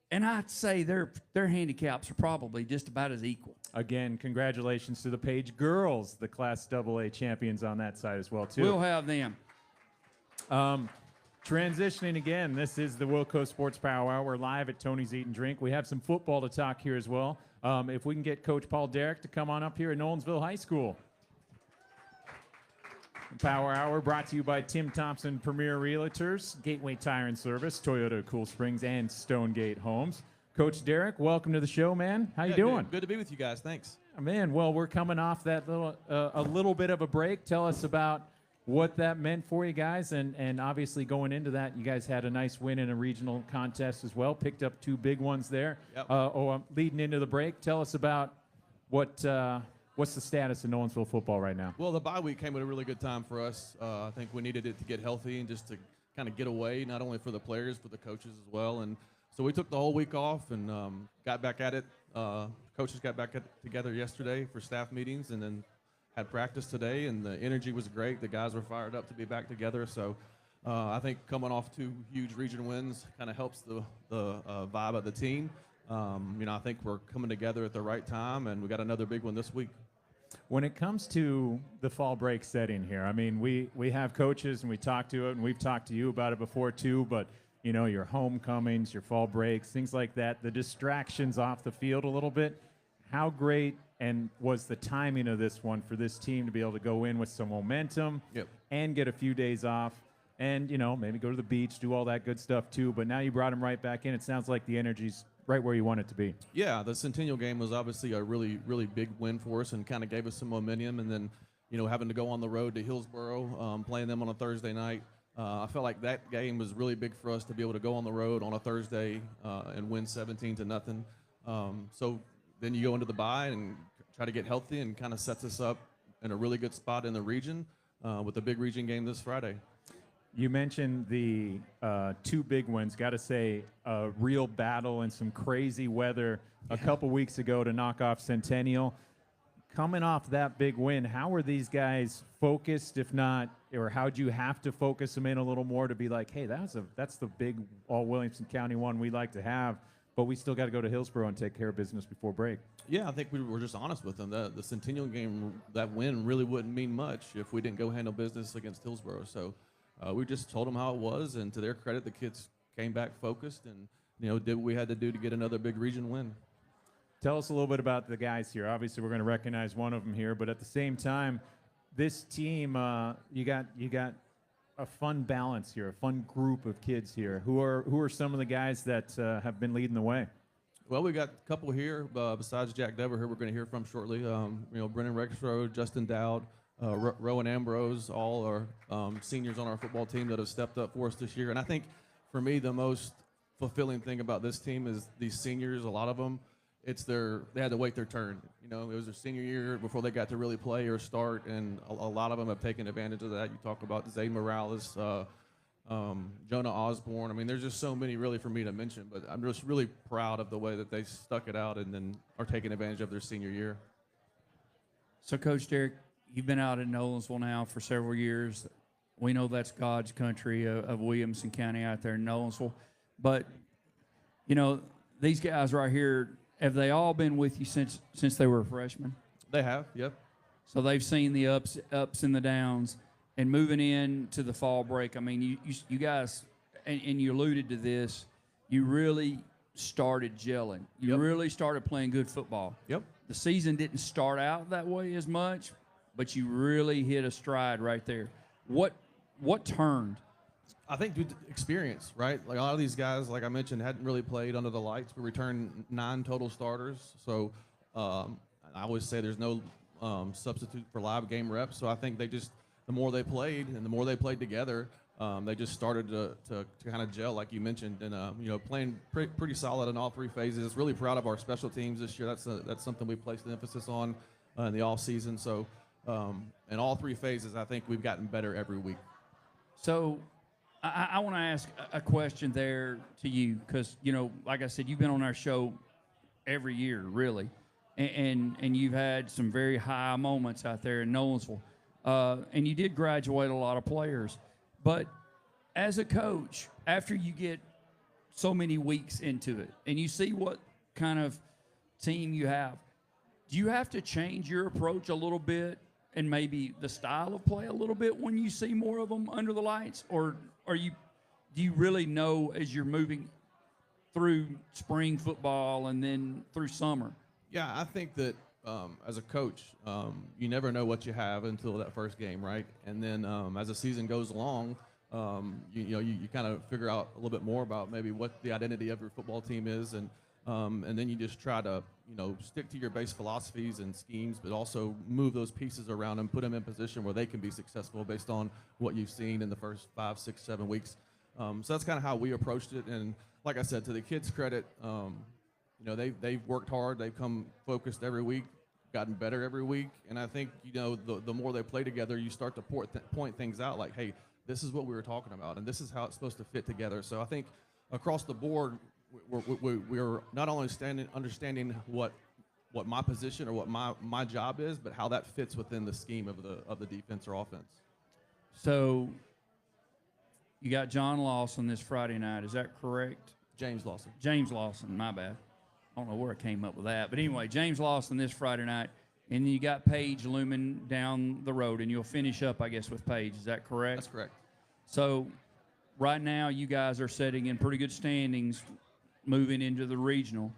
and I'd say their handicaps are probably just about as equal. Again, congratulations to the Page girls, the Class AA champions on that side as well too. We'll have them. Transitioning again, this is the WillCo Sports Power Hour. We're live at Tony's Eat and Drink. We have some football to talk here as well. If we can get Coach Paul Derrick to come on up here at Nolensville High School. Power Hour brought to you by Tim Thompson Premier Realtors, Gateway Tire and Service, Toyota Cool Springs, and Stonegate Homes. Coach Derrick, welcome to the show, man. How you doing? Good to be with you guys. Thanks. Man, well, we're coming off that a little bit of a break. Tell us about what that meant for you guys, and obviously going into that, you guys had a nice win in a regional contest as well, picked up 2 big ones there. Yep. Leading into the break, tell us about what's the status of Nolensville football right now? Well, the bye week came at a really good time for us. I think we needed it to get healthy and just to kind of get away, not only for the players, but the coaches as well. And so we took the whole week off and got back at it. Coaches got back together yesterday for staff meetings, and then had practice today, and the energy was great. The guys were fired up to be back together. So I think coming off 2 huge region wins kind of helps the vibe of the team. I think we're coming together at the right time, and we got another big one this week. When it comes to the fall break setting here, I mean, we have coaches and we talk to it, and we've talked to you about it before too, but your homecomings, your fall breaks, things like that, the distractions off the field a little bit. How great and was the timing of this one for this team to be able to go in with some momentum and get a few days off and, maybe go to the beach, do all that good stuff too. But now you brought them right back in. It sounds like the energy's right where you want it to be. Yeah, the Centennial game was obviously a really, really big win for us and kind of gave us some momentum. And then, having to go on the road to Hillsboro, playing them on a Thursday night, I felt like that game was really big for us to be able to go on the road on a Thursday and win 17-0. So then you go into the bye and try to get healthy, and kind of sets us up in a really good spot in the region with a big region game this Friday. You mentioned the 2 big ones. Got to say, a real battle and some crazy weather a couple weeks ago to knock off Centennial. Coming off that big win, how are these guys focused, if not, or how'd you have to focus them in a little more to be like, hey, that's the big all-Williamson County one we like to have, but we still got to go to Hillsborough and take care of business before break? Yeah, I think we were just honest with them. The Centennial game, that win really wouldn't mean much if we didn't go handle business against Hillsborough. So we just told them how it was, and to their credit, the kids came back focused and did what we had to do to get another big region win. Tell us a little bit about the guys here. Obviously, we're going to recognize one of them here, but at the same time, this team, you got a fun balance here, a fun group of kids here. Who are some of the guys that have been leading the way? Well, we got a couple here besides Jack Doyle, who we're going to hear from shortly. Brennan Rexroad, Justin Dowd, Rowan Ambrose, all are seniors on our football team that have stepped up for us this year. And I think, for me, the most fulfilling thing about this team is these seniors. A lot of them, they had to wait their turn. It was their senior year before they got to really play or start, and a lot of them have taken advantage of that. You talk about Zay Morales, Jonah Osborne. I mean, there's just so many really for me to mention, but I'm just really proud of the way that they stuck it out and then are taking advantage of their senior year. So, Coach Derrick, you've been out in Nolensville now for several years. We know that's God's country of Williamson County out there in Nolensville. But, these guys right here, have they all been with you since they were freshmen? They have, yep. So they've seen the ups and the downs, and moving into the fall break. I mean, you guys, and you alluded to this, you really started gelling. You really started playing good football. Yep. The season didn't start out that way as much, but you really hit a stride right there. What turned? I think due to experience, right? Like a lot of these guys, like I mentioned, hadn't really played under the lights. We returned 9 total starters. So I always say there's no substitute for live game reps. So I think the more they played and the more they played together, they just started to kind of gel, like you mentioned, and playing pretty solid in all 3 phases. Really proud of our special teams this year. That's something we placed an emphasis on in the off season. So in all 3 phases, I think we've gotten better every week. So I want to ask a question there to you because, like I said, you've been on our show every year, really, and you've had some very high moments out there in Nolensville, and you did graduate a lot of players. But as a coach, after you get so many weeks into it and you see what kind of team you have, do you have to change your approach a little bit and maybe the style of play a little bit when you see more of them under the lights? Or do you really know as you're moving through spring football and then through summer? Yeah, I think that as a coach, you never know what you have until that first game, right? And then as the season goes along, you kind of figure out a little bit more about maybe what the identity of your football team is, and then you just try to stick to your base philosophies and schemes, but also move those pieces around and put them in position where they can be successful based on what you've seen in the first 5, 6, 7 weeks. So that's kind of how we approached it. And like I said, to the kids' credit, they've worked hard. They've come focused every week, gotten better every week. And I think, the more they play together, you start to point things out like, hey, this is what we were talking about, and this is how it's supposed to fit together. So I think across the board, we're not only understanding what my position or what my job is, but how that fits within the scheme of the defense or offense. So you got John Lawson this Friday night. Is that correct? James Lawson. James Lawson, my bad. I don't know where I came up with that. But anyway, James Lawson this Friday night. And then you got Paige looming down the road, and you'll finish up, I guess, with Paige. Is that correct? That's correct. So right now you guys are sitting in pretty good standings moving into the regional.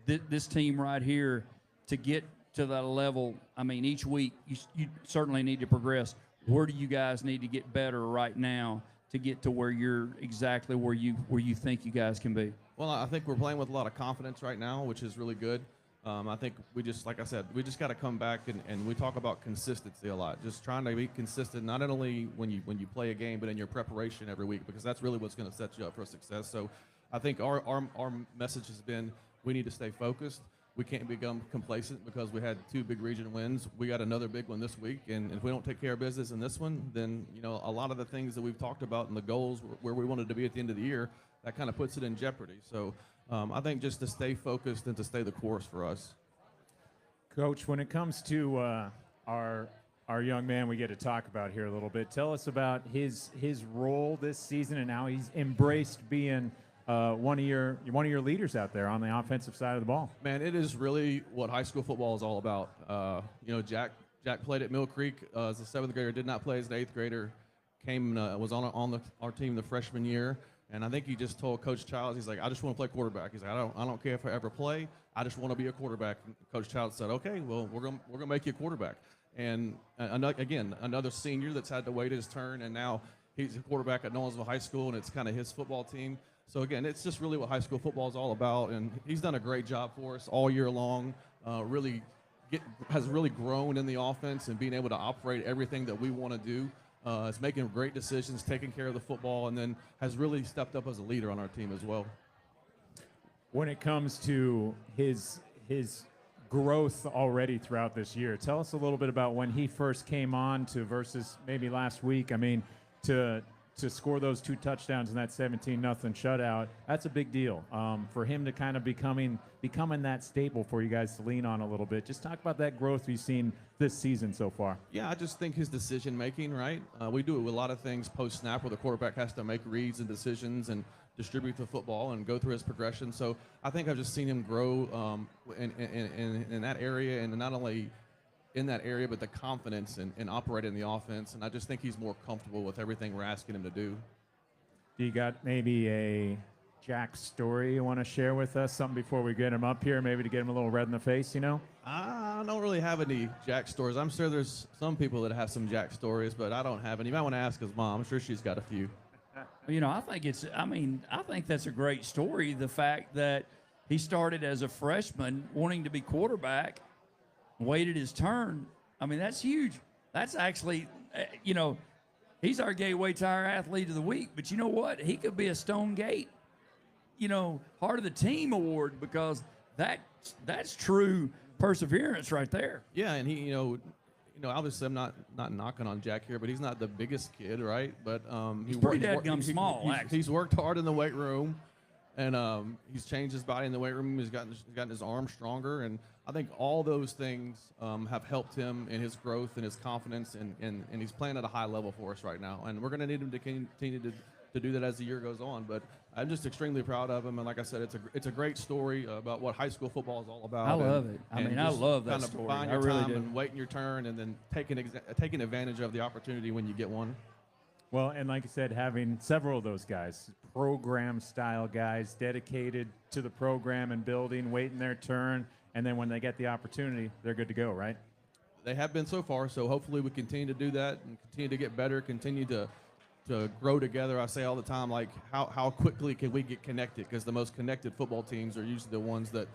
This team right here, to get to that level, I mean, each week you certainly need to progress. Where do you guys need to get better right now to get to where you're exactly where you think you guys can be? Well, I think we're playing with a lot of confidence right now, which is really good. I think we just, like I said, we just got to come back and we talk about consistency a lot. Just trying to be consistent, not only when you play a game, but in your preparation every week, because that's really what's going to set you up for success. So I think our message has been we need to stay focused. We can't become complacent because we had 2 big region wins. We got another big one this week, and if we don't take care of business in this one, then a lot of the things that we've talked about and the goals where we wanted to be at the end of the year, that kind of puts it in jeopardy. So I think just to stay focused and to stay the course for us. Coach, when it comes to our young man we get to talk about here a little bit, tell us about his role this season and how he's embraced being one of your leaders out there on the offensive side of the ball. Man, it is really what high school football is all about. Jack played at Mill Creek as a 7th grader, did not play as an 8th grader, was on our team the freshman year, and I think he just told Coach Childs, he's like, I just want to play quarterback. He's like, I don't care if I ever play, I just want to be a quarterback. And Coach Childs said, okay, well, we're gonna make you a quarterback. And another senior that's had to wait his turn, and now he's a quarterback at Nolensville High School, and it's kind of his football team. So again, it's just really what high school football is all about, and he's done a great job for us all year long. Has really grown in the offense and being able to operate everything that we want to do. Is making great decisions, taking care of the football, and then has really stepped up as a leader on our team as well. When it comes to his growth already throughout this year, tell us a little bit about when he first came on to versus maybe last week. I mean, to score those 2 touchdowns in that 17-0 shutout, that's a big deal. For him to kind of becoming that staple for you guys to lean on a little bit. Just talk about that growth we've seen this season so far. Yeah, I just think his decision making, right? We do a lot of things post snap where the quarterback has to make reads and decisions and distribute the football and go through his progression. So I think I've just seen him grow in that area, and not only in that area, but the confidence in operating the offense. And I just think he's more comfortable with everything we're asking him to do. Do you got maybe a Jack story you want to share with us? Something before we get him up here, maybe to get him a little red in the face, I don't really have any Jack stories. I'm sure there's some people that have some Jack stories, but I don't have any. You might want to ask his mom. I'm sure she's got a few. I think that's a great story. The fact that he started as a freshman wanting to be quarterback, waited his turn. I mean, that's huge. That's actually, he's our Gateway Tire Athlete of the Week. But you know what? He could be a Stone Gate, Heart of the Team award, because that's true perseverance right there. Yeah, and he, obviously I'm not knocking on Jack here, but he's not the biggest kid, right? But he's pretty dadgum small, actually. He's worked hard in the weight room, and he's changed his body in the weight room. He's gotten his arm stronger, and I think all those things have helped him in his growth and his confidence, and he's playing at a high level for us right now. And we're going to need him to continue to do that as the year goes on. But I'm just extremely proud of him, and like I said, it's a great story about what high school football is all about. I love it. I love that kind of story. buying your time and waiting your turn, and then taking advantage of the opportunity when you get one. Well, and like I said, having several of those guys, program-style guys, dedicated to the program and building, waiting their turn, and then when they get the opportunity, they're good to go, right? They have been so far, so hopefully we continue to do that and continue to get better, continue to grow together. I say all the time, like, how quickly can we get connected? Because the most connected football teams are usually the ones that,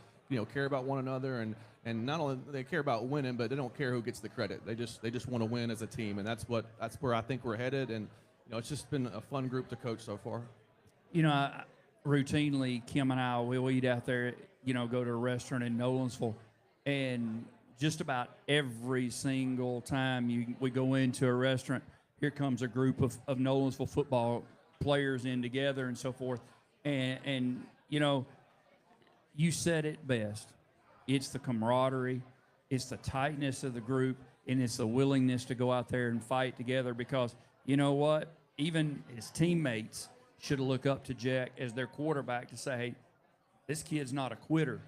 care about one another, and not only they care about winning, but they don't care who gets the credit. They just want to win as a team, and that's where I think we're headed. And it's just been a fun group to coach so far. Routinely, Kim and I will eat out there, go to a restaurant in Nolensville, and just about every single time we go into a restaurant, here comes a group of Nolensville football players in together and so forth. And you said it best. It's the camaraderie, it's the tightness of the group, and it's the willingness to go out there and fight together, because you know what? Even his teammates should look up to Jack as their quarterback to say, hey, this kid's not a quitter.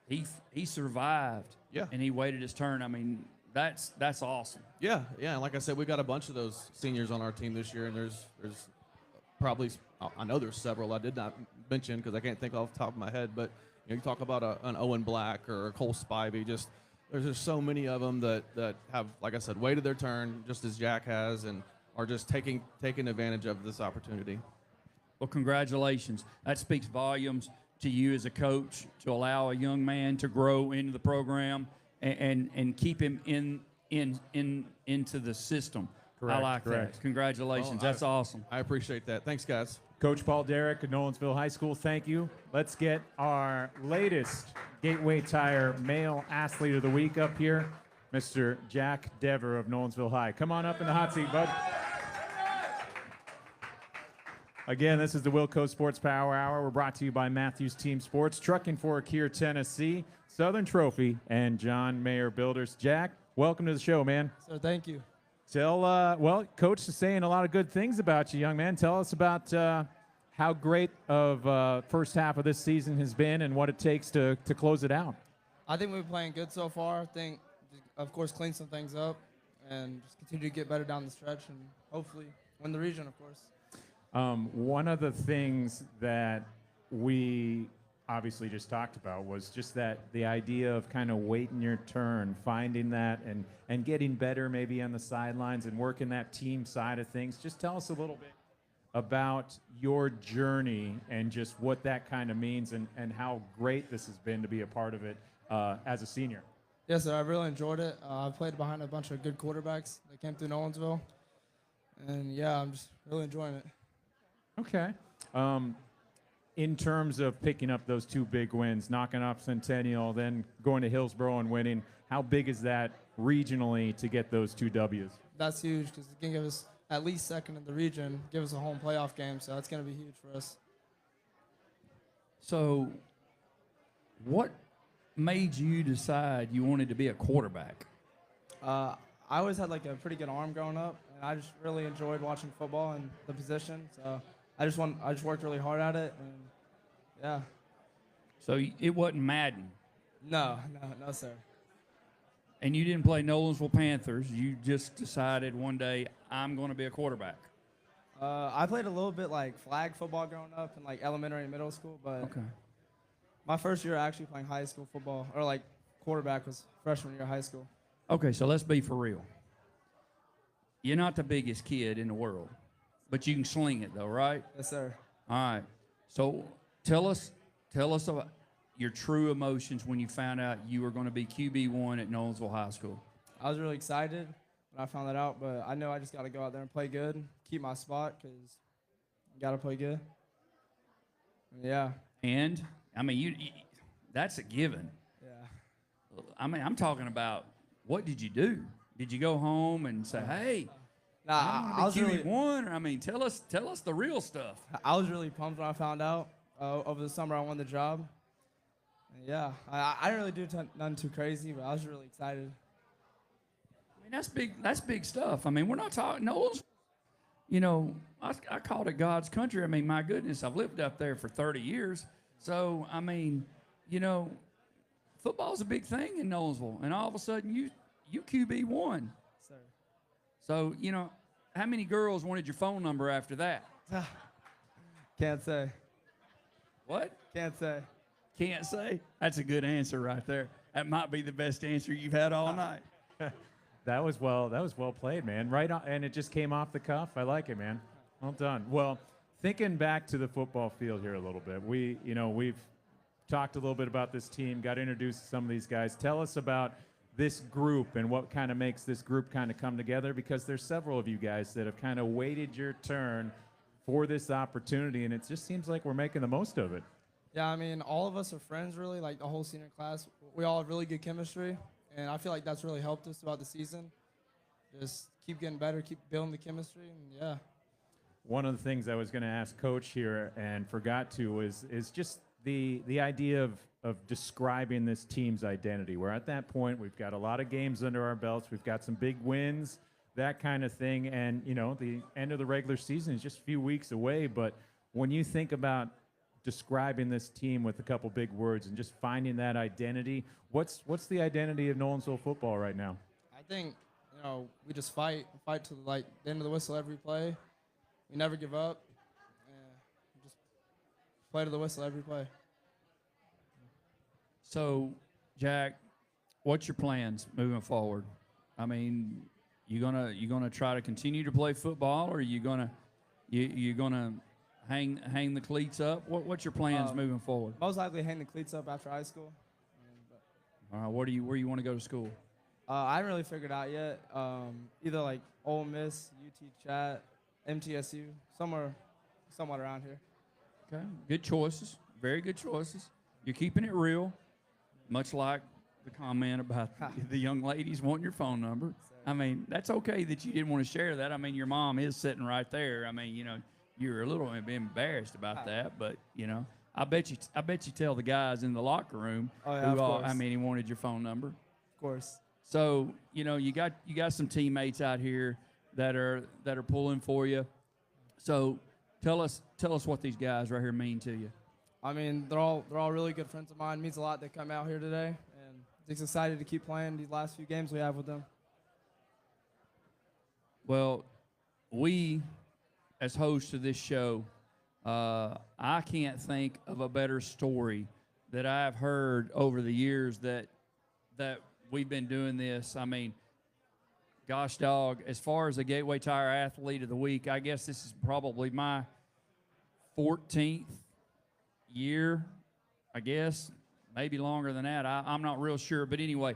He survived, and he waited his turn. I mean, that's awesome. Yeah, and like I said, we got a bunch of those seniors on our team this year, and there's probably, I know there's several I did not mention because I can't think off the top of my head, but you talk about an Owen Black or a Cole Spivey, there's just so many of them that have, like I said, waited their turn just as Jack has, and are just taking advantage of this opportunity. Well, congratulations. That speaks volumes to you as a coach to allow a young man to grow into the program and keep him into the system. I like correct. that. Congratulations. Well, That's awesome. I appreciate that. Thanks, guys. Coach Paul Derrick at Nolensville High School, thank you. Let's get our latest Gateway Tire Male Athlete of the Week up here, Mr. Jack Dever of Nolensville High. Come on up in the hot seat, bud. Again, this is the WillCo Sports Power Hour. We're brought to you by Matthews Team Sports, Trucking for a Kier, Tennessee, Southern Trophy, and John Mayer Builders. Jack, welcome to the show, man. So thank you. Tell, well, Coach is saying a lot of good things about you, young man. Tell us about how great of first half of this season has been and what it takes to close it out. I think we've been playing good so far. I think, of course, clean some things up and just continue to get better down the stretch and hopefully win the region, of course. One of the things that we obviously just talked about was just that the idea of kind of waiting your turn, finding that and getting better maybe on the sidelines and working that team side of things. Just tell us a little bit about your journey and just what that kind of means and how great this has been to be a part of it as a senior. Yes, sir. I really enjoyed it. I played behind a bunch of good quarterbacks that came through Nolensville. And, yeah, I'm just really enjoying it. Okay. In terms of picking up those two big wins, knocking off Centennial, then going to Hillsborough and winning, how big is that regionally to get those two W's? That's huge because it can give us at least second in the region, give us a home playoff game, so that's going to be huge for us. So what made you decide you wanted to be a quarterback? I always had like a pretty good arm growing up, and I just really enjoyed watching football and the position. So I just worked really hard at it, and yeah. So it wasn't Madden. No, sir. And you didn't play Nolensville Panthers. You just decided one day, I'm going to be a quarterback. I played a little bit like flag football growing up in like elementary and middle school, but Okay. my first year actually playing high school football or like quarterback was freshman year of high school. Okay, so let's be for real. You're not the biggest kid in the world, but you can sling it though, right? Yes, sir. All right. So tell us about your true emotions when you found out you were going to be QB1 at Nolensville High School. I was really excited when I found that out, but I know I just got to go out there and play good, keep my spot because you got to play good. Yeah. And I mean, you that's a given. Yeah. I mean, I'm talking about what did you do? Did you go home and say, "Hey, Nah, I I was QB1"? really, Or, I mean, tell us the real stuff. I was really pumped when I found out. Over the summer, I won the job. And yeah, I didn't really do nothing too crazy, but I was really excited. I mean, that's big. That's big stuff. I mean, we're not talking Knowles. You know, I called it God's country. I mean, my goodness, I've lived up there for 30 years. So, I mean, you know, football's a big thing in Knowlesville, and all of a sudden you QB1. Sir. So, you know, how many girls wanted your phone number after that? Can't say. What? Can't say. Can't say. That's a good answer right there. That might be the best answer you've had all night. That was well played, man. Right on, and it just came off the cuff. I like it, man. Well done. Well, thinking back to the football field here a little bit, we've talked a little bit about this team, got introduced to some of these guys. Tell us about this group and what kind of makes this group kind of come together, because there's several of you guys that have kind of waited your turn for this opportunity, and it just seems like we're making the most of it. Yeah, I mean, all of us are friends, really, like the whole senior class. We all have really good chemistry, and I feel like that's really helped us throughout the season. Just keep getting better, keep building the chemistry, and yeah. One of the things I was going to ask Coach here and forgot to is just the idea of describing this team's identity. We're at that point. We've got a lot of games under our belts. We've got some big wins, that kind of thing. And, you know, the end of the regular season is just a few weeks away. But when you think about describing this team with a couple big words and just finding that identity, what's the identity of Nolensville football right now? I think, you know, we just fight to like the end of the whistle every play. We never give up. We just play to the whistle every play. So, Jack, what's your plans moving forward? I mean, you gonna try to continue to play football, or you gonna hang the cleats up? What's your plans moving forward? Most likely hang the cleats up after high school. All right, where you want to go to school? I haven't really figured out yet. Either like Ole Miss, UT Chat, MTSU, somewhere around here. Okay, good choices. Very good choices. You're keeping it real, much like the comment about the young ladies wanting your phone number. I mean, that's okay that you didn't want to share that. I mean, your mom is sitting right there. I mean, you're a little embarrassed about that, but I bet you tell the guys in the locker room of course. how many wanted your phone number. Of course. So you got some teammates out here that are pulling for you. So tell us what these guys right here mean to you. I mean, they're all really good friends of mine. It means a lot they come out here today, and just excited to keep playing these last few games we have with them. Well, we, as hosts of this show, I can't think of a better story that I've heard over the years that we've been doing this. I mean, gosh dog, as far as the Gateway Tire Athlete of the Week, I guess this is probably my 14th year, I guess, maybe longer than that. I'm not real sure. But anyway,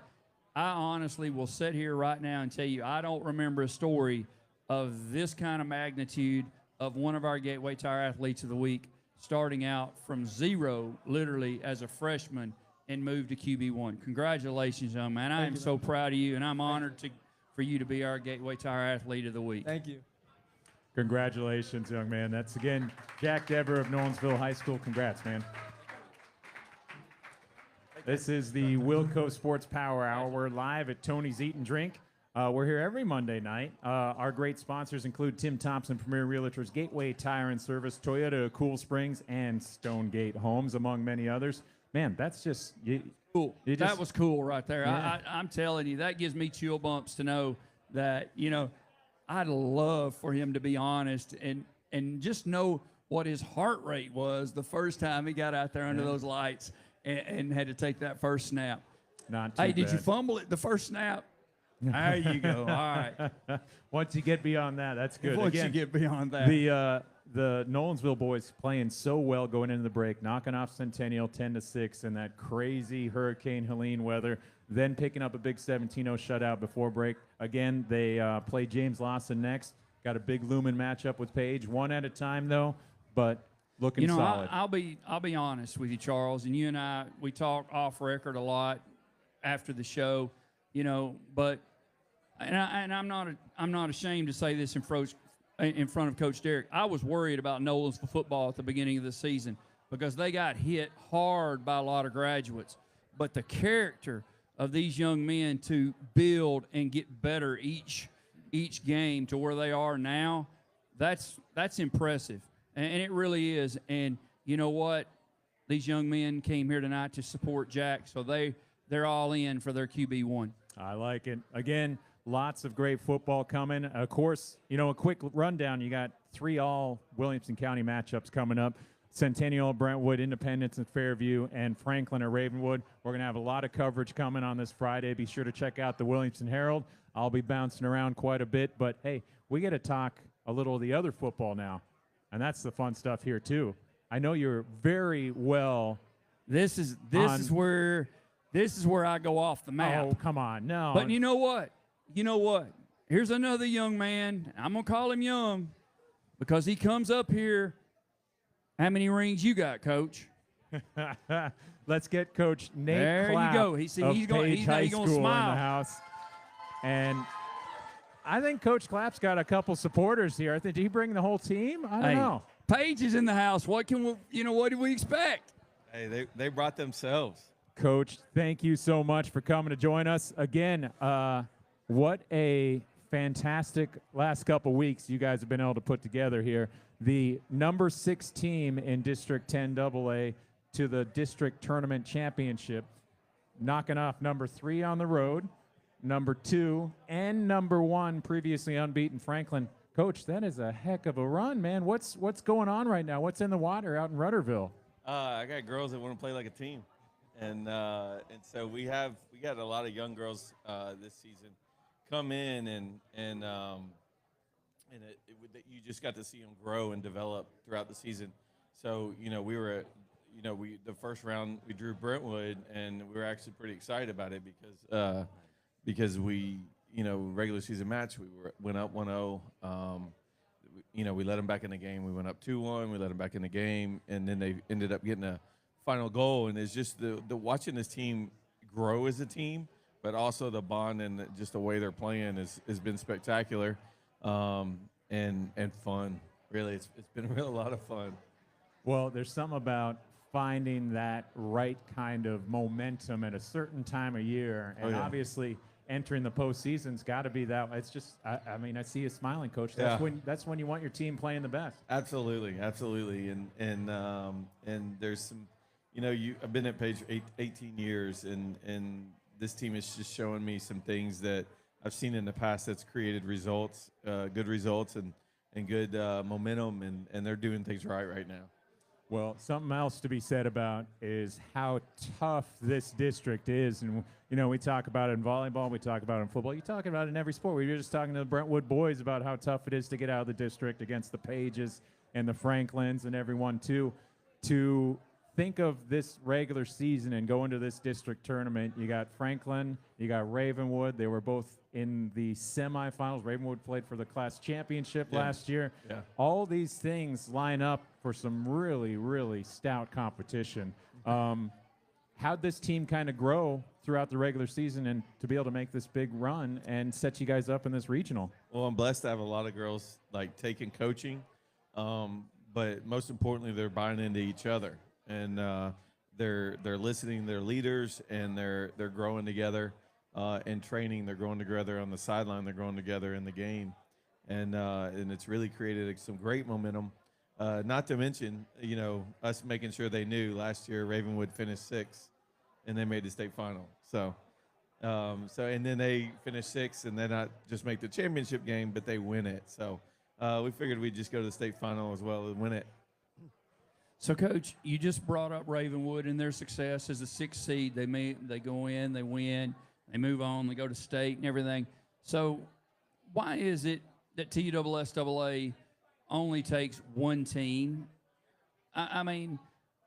I honestly will sit here right now and tell you I don't remember a story of this kind of magnitude of one of our Gateway Tire Athletes of the Week starting out from zero, literally, as a freshman and moved to QB1. Congratulations, young man. I am so proud of you, and I'm honored for you to be our Gateway Tire Athlete of the Week. Thank you. Congratulations, young man. That's, again, Jack Dever of Nolensville High School. Congrats, man. This is the WillCo Sports Power Hour. We're live at Tony's Eat and Drink. We're here every Monday night. Our great sponsors include Tim Thompson, Premier Realtors, Gateway Tire and Service, Toyota Cool Springs, and Stonegate Homes, among many others. Man, that's just cool. That was cool right there. Yeah. I'm telling you, that gives me chill bumps to know that, I'd love for him to be honest and just know what his heart rate was the first time he got out there under those lights and had to take that first snap. Not too Hey, did you bad. fumble it the first snap? There you go. All right. Once you get beyond that, that's good. Once Again, you get beyond that. the Nolensville boys playing so well going into the break, knocking off Centennial 10-6 in that crazy Hurricane Helene weather, then picking up a big 17-0 shutout before break. Again, they play James Lawson next. Got a big Lumen matchup with Page, one at a time though, but looking solid. I'll be honest with you, Charles, and you and I, we talk off record a lot after the show, but I'm not ashamed to say this in front of Coach Derrick. I was worried about Nolensville football at the beginning of the season because they got hit hard by a lot of graduates, but the character of these young men to build and get better each game to where they are now, that's impressive, and it really is. And you know what? These young men came here tonight to support Jack, so they're all in for their QB1. I like it. Again, lots of great football coming. Of course, a quick rundown. You got 3 all Williamson County matchups coming up. Centennial, Brentwood, Independence, and Fairview, and Franklin or Ravenwood. We're going to have a lot of coverage coming on this Friday. Be sure to check out the Williamson Herald. I'll be bouncing around quite a bit, but hey, we get to talk a little of the other football now, and that's the fun stuff here too. I know you're very well. This is where I go off the map. Oh, come on, no. But you know what? Here's another young man. I'm gonna call him young because he comes up here. How many rings you got, Coach? Let's get Coach Nate There Clapp you go. He's of going. Page High He's going to School in smile. the house. And I think Coach Clapp's got a couple supporters here. Did he bring the whole team? I don't know. Paige is in the house. What can we? What do we expect? Hey, they brought themselves. Coach, thank you so much for coming to join us again. What a fantastic last couple weeks you guys have been able to put together here. The number 6 team in District 10 AA to the district tournament championship, knocking off number 3 on the road, number 2, and number 1 previously unbeaten Franklin. Coach, that is a heck of a run, man. What's going on right now? What's in the water out in Rudderville? I got girls that want to play like a team, and so we got a lot of young girls this season come in and and that you just got to see them grow and develop throughout the season. So we were at, the first round we drew Brentwood, and we were actually pretty excited about it because we regular season match went up 1-0. We let them back in the game. We went up 2-1. We let them back in the game, and then they ended up getting a final goal. And it's just the watching this team grow as a team, but also the bond and just the way they're playing has been spectacular, and fun. Really, it's been a lot of fun. Well, there's something about finding that right kind of momentum at a certain time of year, and obviously entering the postseason's got to be that. It's just, I mean, I see you smiling, Coach. That's when you want your team playing the best. Absolutely, and there's some, I've been at Page 18 years, and this team is just showing me some things that I've seen in the past that's created results, good results, and good momentum, and they're doing things right now. Well, something else to be said about is how tough this district is. And, we talk about it in volleyball, we talk about it in football. You talk about it in every sport. We were just talking to the Brentwood boys about how tough it is to get out of the district against the Pages and the Franklins and everyone, too. To think of this regular season and go into this district tournament, you got Franklin, you got Ravenwood. They were both in the semifinals. Ravenwood played for the class championship last year. Yeah. All these things line up for some really, really stout competition. How'd this team kind of grow throughout the regular season and to be able to make this big run and set you guys up in this regional? Well, I'm blessed to have a lot of girls taking coaching, but most importantly, they're buying into each other, and they're listening to their leaders, and they're growing together in training. They're growing together on the sideline. They're growing together in the game, and it's really created some great momentum. Not to mention, us making sure they knew last year Ravenwood finished 6th, and they made the state final. So and then they finished 6th, and they not just make the championship game, but they win it. So we figured we'd just go to the state final as well and win it. So, Coach, you just brought up Ravenwood and their success as a 6th seed. They go in, they win, they move on, they go to state and everything. So why is it that TSSAA only takes one team? I mean,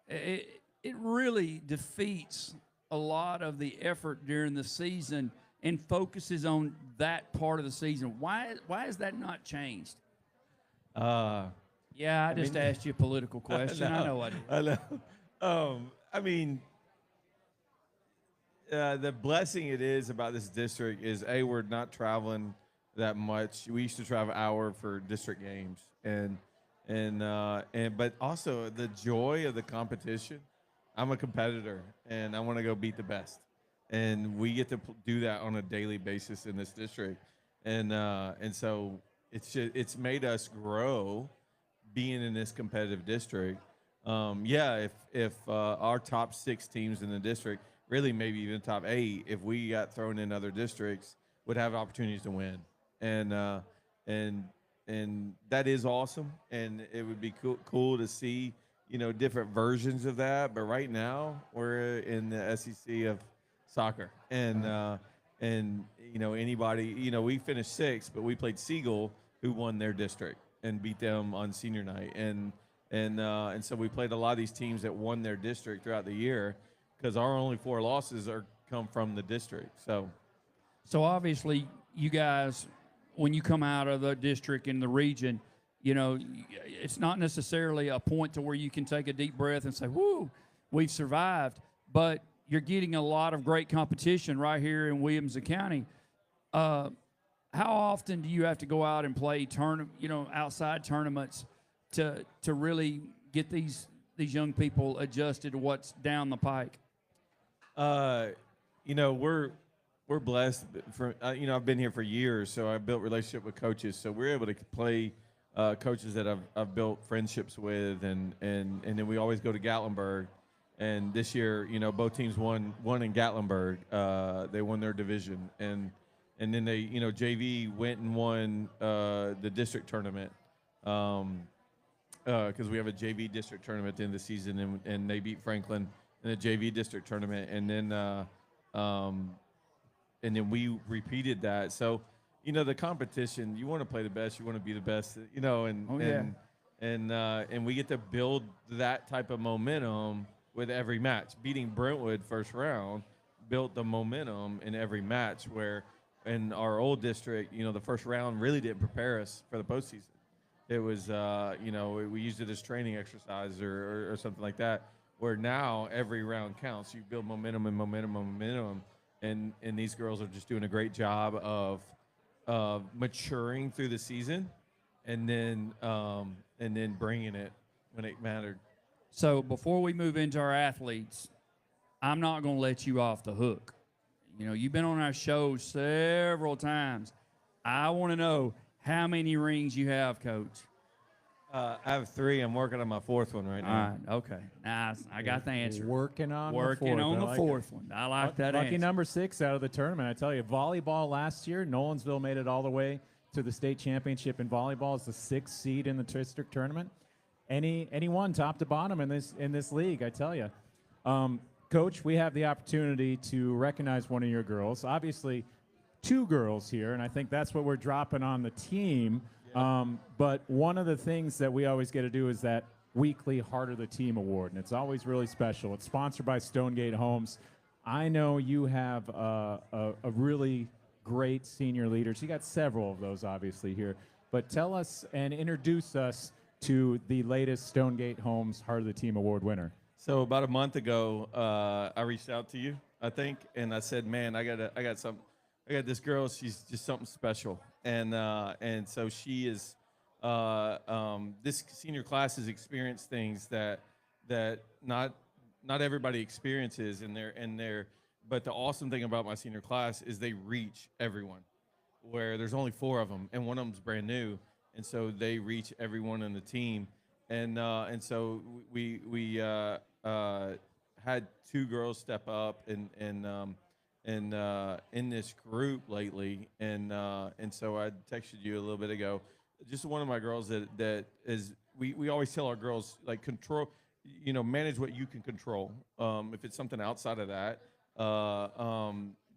it really defeats a lot of the effort during the season and focuses on that part of the season. Why has that not changed? Yeah, I just asked you a political question. I know I did. I know. The blessing it is about this district is, we're not traveling that much. We used to travel an hour for district games, but also the joy of the competition. I'm a competitor, and I want to go beat the best, and we get to do that on a daily basis in this district, and so it's made us grow, being in this competitive district. If our top 6 teams in the district, really maybe even top 8, if we got thrown in other districts, would have opportunities to win, and that is awesome, and it would be cool to see different versions of that. But right now we're in the SEC of soccer, and anybody, we finished 6th, but we played Siegel, who won their district and beat them on senior night, and so we played a lot of these teams that won their district throughout the year, because our only 4 losses come from the district. So obviously you guys, when you come out of the district in the region, it's not necessarily a point to where you can take a deep breath and say, "Woo, we've survived." But you're getting a lot of great competition right here in Williamson County. How often do you have to go out and play outside tournaments to really get these young people adjusted to what's down the pike? We're blessed. I've been here for years, so I built relationship with coaches. So we're able to play coaches that I've built friendships with, and then we always go to Gatlinburg. And this year, both teams won in Gatlinburg. They won their division, and then they, JV went and won the district tournament, because we have a JV district tournament at the end of the season, and they beat Franklin in the JV district tournament, and then we repeated that. So, the competition. You want to play the best. You want to be the best. And we get to build that type of momentum with every match. Beating Brentwood first round built the momentum in every match. Where in our old district, the first round really didn't prepare us for the postseason. It was, we used it as training exercise or something like that. Where now every round counts. You build momentum and momentum, and these girls are just doing a great job of maturing through the season, and then bringing it when it mattered. So before we move into our athletes, I'm not going to let you off the hook. You've been on our show several times. I want to know how many rings you have, Coach. I have 3. I'm working on my 4th one right now. All right, okay. Nice. I got the answer. Working on the 4th one. I like that Lucky answer. number 6 out of the tournament. I tell you, volleyball last year, Nolensville made it all the way to the state championship in volleyball. It's the 6th seed in the district tournament. Anyone top to bottom in this league, I tell you. Coach, we have the opportunity to recognize one of your girls. Obviously, 2 girls here, and I think that's what we're dropping on the team. But one of the things that we always get to do is that weekly Heart of the Team award, and it's always really special. It's sponsored by Stonegate Homes. I know you have a really great senior leaders. You got several of those, obviously, here. But tell us and introduce us to the latest Stonegate Homes Heart of the Team award winner. So about a month ago, I reached out to you, I think, and I said, "Man, I got this girl. She's just something special." And so she is. This senior class has experienced things that not everybody experiences in their. But the awesome thing about my senior class is they reach everyone, where there's only 4 of them, and one of them's brand new, and so they reach everyone in the team. And so we had 2 girls step up in this group lately, and so I texted you a little bit ago. Just one of my girls that is we always tell our girls, like, control, manage what you can control. If it's something outside of that,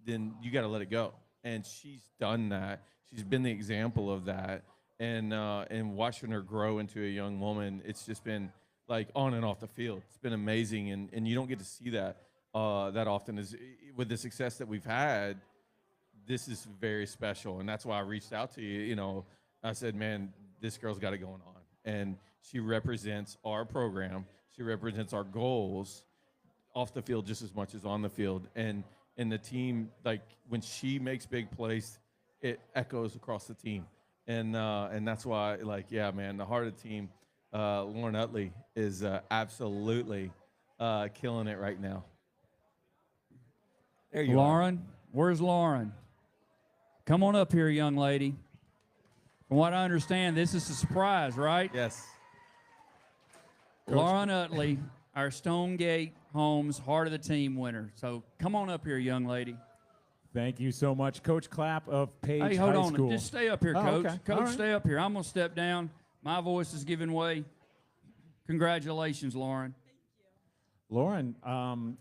then you got to let it go. And she's done that. She's been the example of that. And watching her grow into a young woman, it's just been, like, on and off the field. It's been amazing, and you don't get to see that that often. With the success that we've had, this is very special, and that's why I reached out to you. I said, "Man, this girl's got it going on," and she represents our program. She represents our goals off the field just as much as on the field, and the team, like, when she makes big plays, it echoes across the team. And that's why, like, yeah, man, the Heart of the Team, Lauren Utley is absolutely killing it right now. There you Lauren, where's Lauren? Come on up here, young lady. From what I understand, this is a surprise, right? Yes. Lauren Utley, our Stonegate Homes Heart of the Team winner. So come on up here, young lady. Thank you so much, Coach Clapp of Page Hey, hold High on. School. Just stay up here, Coach. Okay. Coach, All right. stay up here. I'm going to step down. My voice is giving way. Congratulations, Lauren. Lauren,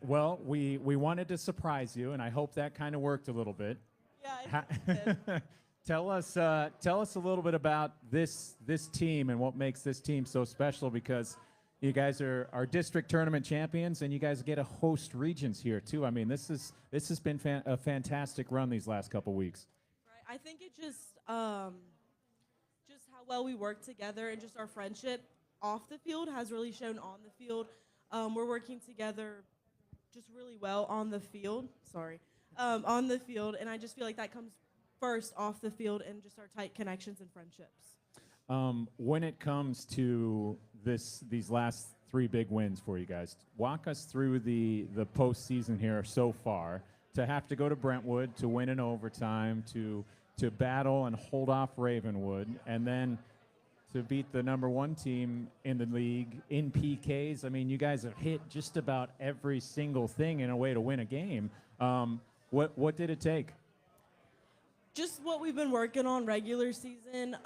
well, we wanted to surprise you, and I hope that kind of worked a little bit. Yeah, it did. Tell us a little bit about this team and what makes this team so special, because you guys are district tournament champions, and you guys get to host regions here too. I mean, this has been a fantastic run these last couple weeks. Right. I think it just how well we work together and just our friendship off the field has really shown on the field. We're working together just really well on the field. On the field, and I just feel like that comes first off the field and just our tight connections and friendships. When it comes to these last 3 big wins for you guys, walk us through the postseason here so far. To have to go to Brentwood to win in overtime, to battle and hold off Ravenwood, and then to beat the number 1 team in the league in PKs. I mean, you guys have hit just about every single thing in a way to win a game. What did it take? Just what we've been working on regular season.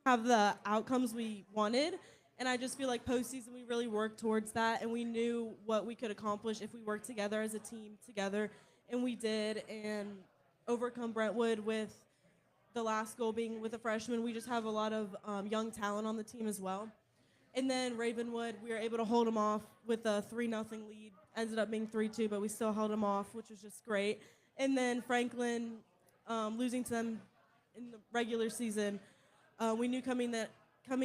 Have the outcomes we wanted, and I just feel like postseason we really worked towards that, and we knew what we could accomplish if we worked together as a team together, and we did. And overcome Brentwood with the last goal being with a freshman. We just have a lot of young talent on the team as well. And then Ravenwood, we were able to hold them off with a 3-0 lead. Ended up being 3-2, but we still held them off, which was just great. And then Franklin, losing to them in the regular season, we knew coming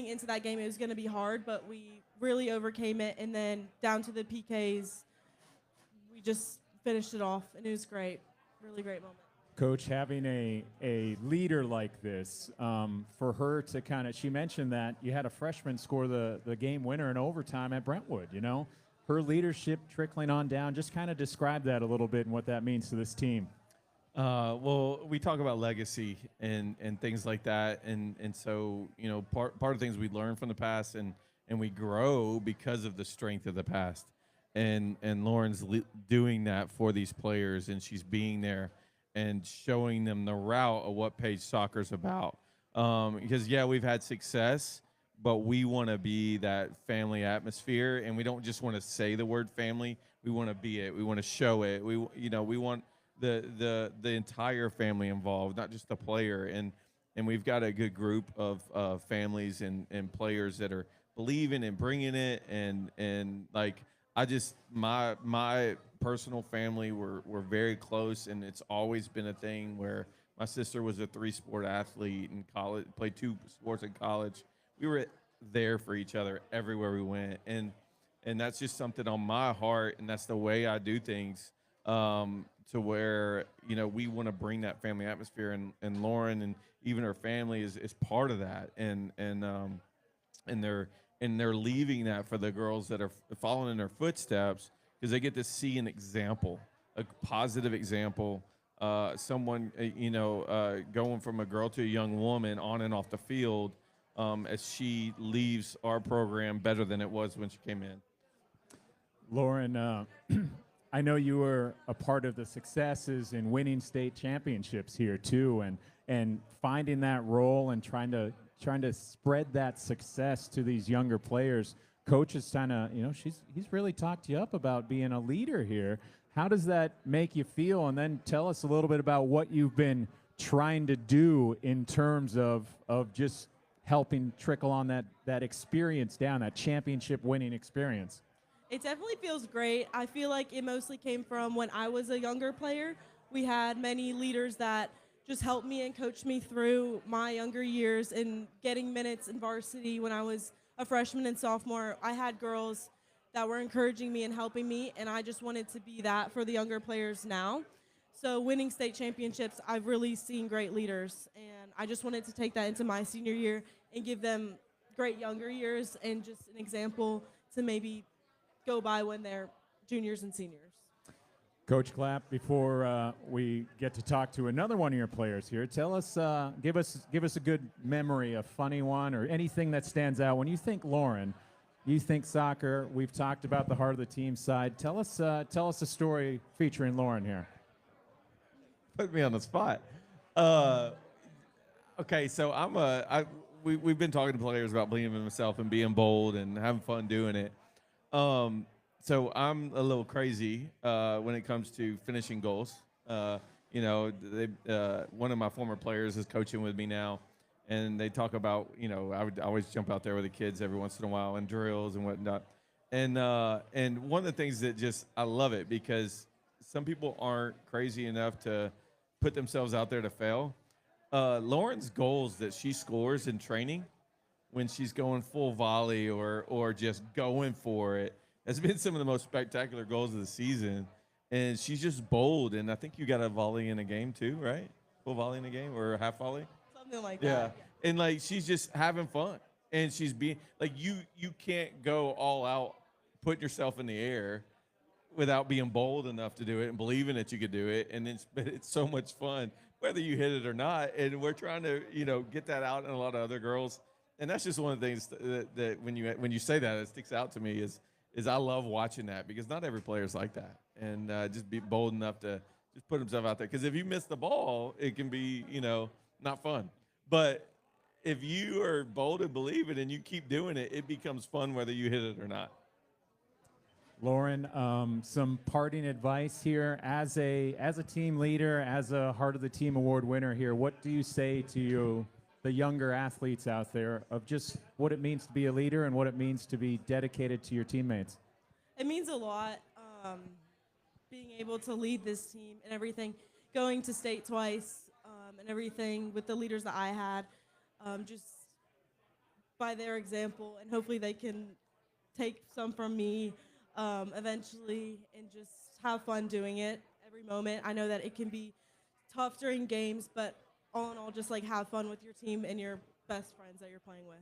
into that game it was going to be hard, but we really overcame it. And then down to the PKs, we just finished it off, and it was great. Really great moment. Coach, having a leader like this, for her to kind of, she mentioned that you had a freshman score the game winner in overtime at Brentwood, you know? Her leadership trickling on down, just kind of describe that a little bit and what that means to this team. Well, we talk about legacy and things like that, and so, you know, part of things we learn from the past and we grow because of the strength of the past. And Lauren's doing that for these players, and she's being there and showing them the route of what Page Soccer's about. Because, yeah, we've had success, but we want to be that family atmosphere, and we don't just want to say the word family. We want to be it. We want to show it. We want the entire family involved, not just the player. And we've got a good group of families and players that are believing and bringing it. And like, my personal family, we're very close, and it's always been a thing where my sister was a 3-sport athlete in college, played 2 sports in college. We were there for each other everywhere we went, and that's just something on my heart, and that's the way I do things, to where, you know, we want to bring that family atmosphere, and Lauren and even her family is part of that, and they're leaving that for the girls that are following in their footsteps, because they get to see an example, a positive example, someone, going from a girl to a young woman on and off the field, as she leaves our program better than it was when she came in. Lauren, I know you were a part of the successes in winning state championships here too, and finding that role and trying to spread that success to these younger players. Coach is kind of, he's really talked you up about being a leader here. How does that make you feel? And then tell us a little bit about what you've been trying to do in terms of just helping trickle on that experience down, that championship winning experience. It definitely feels great. I feel like it mostly came from when I was a younger player. We had many leaders that just helped me and coached me through my younger years and getting minutes in varsity when I was a freshman and sophomore. I had girls that were encouraging me and helping me, and I just wanted to be that for the younger players now. So winning state championships, I've really seen great leaders, and I just wanted to take that into my senior year and give them great younger years and just an example to maybe go by when they're juniors and seniors. Coach Clapp, before we get to talk to another one of your players here, tell us, give us a good memory, a funny one, or anything that stands out. When you think Lauren, you think soccer. We've talked about the heart of the team side. Tell us a story featuring Lauren here. Put me on the spot. Okay, so we've been talking to players about believing in themselves and being bold and having fun doing it. So I'm a little crazy when it comes to finishing goals. One of my former players is coaching with me now, and they talk about, I would always jump out there with the kids every once in a while in drills and whatnot. And one of the things that I love it, because some people aren't crazy enough to put themselves out there to fail. Lauren's goals that she scores in training, when she's going full volley or just going for it, has been some of the most spectacular goals of the season. And she's just bold. And I think you got a volley in a game too, right? Full volley in a game, or a half volley? Something like Yeah. that. And like, she's just having fun. And she's being like, you can't go all out putting yourself in the air without being bold enough to do it and believing that you could do it. And it's so much fun, whether you hit it or not. And we're trying to, get that out in a lot of other girls. And that's just one of the things that when you say that, it sticks out to me is I love watching that, because not every player is like that. And just be bold enough to just put himself out there. Because if you miss the ball, it can be, not fun. But if you are bold and believe it and you keep doing it, it becomes fun whether you hit it or not. Lauren, some parting advice here as a team leader, as a Heart of the Team Award winner here. What do you say to the younger athletes out there of just what it means to be a leader and what it means to be dedicated to your teammates? It means a lot, being able to lead this team and everything, going to state twice and everything with the leaders that I had, just by their example, and hopefully they can take some from me eventually and just have fun doing it every moment. I know that it can be tough during games, but all in all, just like have fun with your team and your best friends that you're playing with.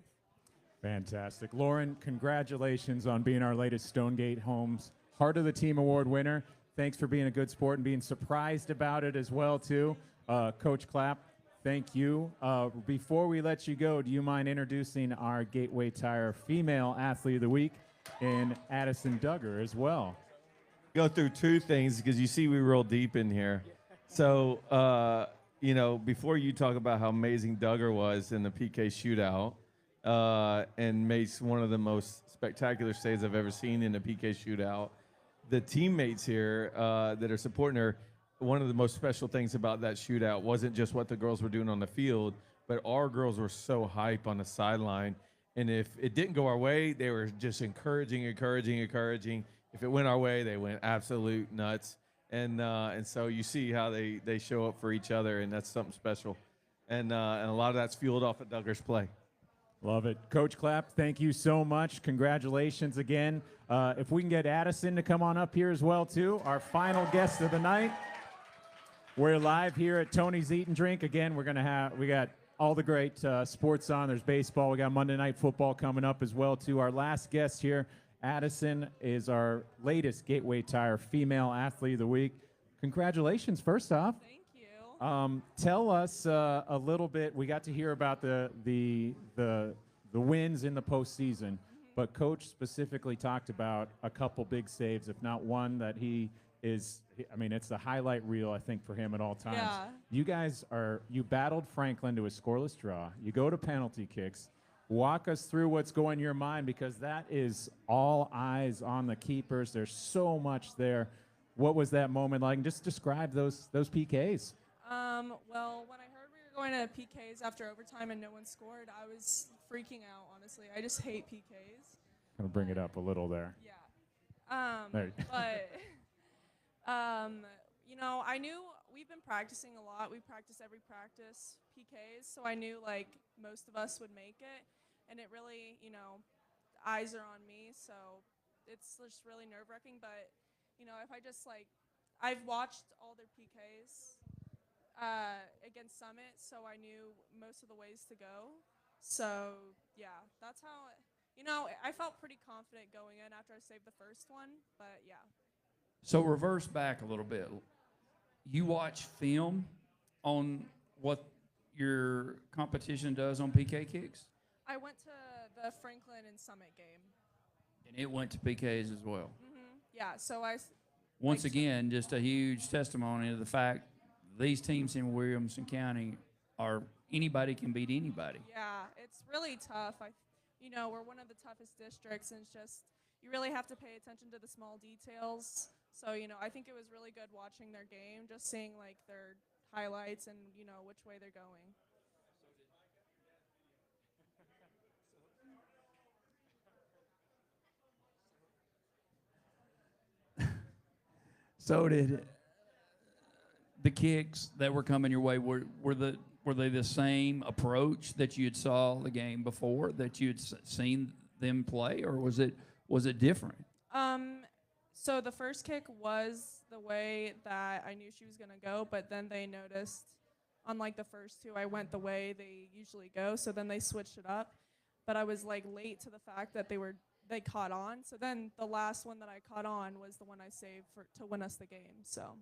Fantastic. Lauren, congratulations on being our latest Stonegate Homes Heart of the Team Award winner. Thanks for being a good sport and being surprised about it as well, too. Coach Clapp, thank you. Before we let you go, do you mind introducing our Gateway Tire Female Athlete of the Week in Addison Duggar as well? Go through two things because you see we roll deep in here. So, before you talk about how amazing Duggar was in the PK shootout and makes one of the most spectacular saves I've ever seen in a PK shootout, the teammates here that are supporting her, one of the most special things about that shootout wasn't just what the girls were doing on the field, but our girls were so hype on the sideline. And if it didn't go our way, they were just encouraging. If it went our way, they went absolute nuts. And so you see how they show up for each other, and that's something special. And a lot of that's fueled off of Duggar's play. Love it. Coach Clapp, thank you so much. Congratulations again. If we can get Addison to come on up here as well, too, our final guest of the night. We're live here at Tony's Eat and Drink. Again, we got all the great sports on. There's baseball. We got Monday Night Football coming up as well, too. Our last guest here, Addison, is our latest Gateway Tire Female Athlete of the Week. Congratulations, first off. Thank you. Tell us a little bit. We got to hear about the wins in the postseason, but Coach specifically talked about a couple big saves, if not one that it's the highlight reel, I think, for him at all times. Yeah. You battled Franklin to a scoreless draw. You go to penalty kicks. Walk us through what's going in your mind, because that is all eyes on the keepers. There's so much there. What was that moment like? And just describe those PKs. Well, when I heard we were going to PKs after overtime and no one scored, I was freaking out, honestly. I just hate PKs. I'll bring it up a little there. Yeah. There you go. But, I knew we've been practicing a lot. We practice every practice PKs, so I knew, most of us would make it. And it really, eyes are on me, so it's just really nerve-wracking. But, if I just, I've watched all their PKs against Summit, so I knew most of the ways to go. So, yeah, that's how, I felt pretty confident going in after I saved the first one, but, yeah. So reverse back a little bit. You watch film on what your competition does on PK kicks? I went to the Franklin and Summit game. And it went to PKs as well. Mm-hmm. Yeah, so Once again, just a huge testimony to the fact these teams in Williamson County anybody can beat anybody. Yeah, it's really tough. We're one of the toughest districts, and it's just you really have to pay attention to the small details. So, I think it was really good watching their game, just seeing their highlights and, which way they're going. So did the kicks that were coming your way, were they the same approach that you had saw the game before, that you had seen them play, or was it different? So the first kick was the way that I knew she was going to go, but then they noticed on the first two I went the way they usually go, so then they switched it up. But I was late to the fact that they caught on. So then the last one that I caught on was the one I saved to win us the game. So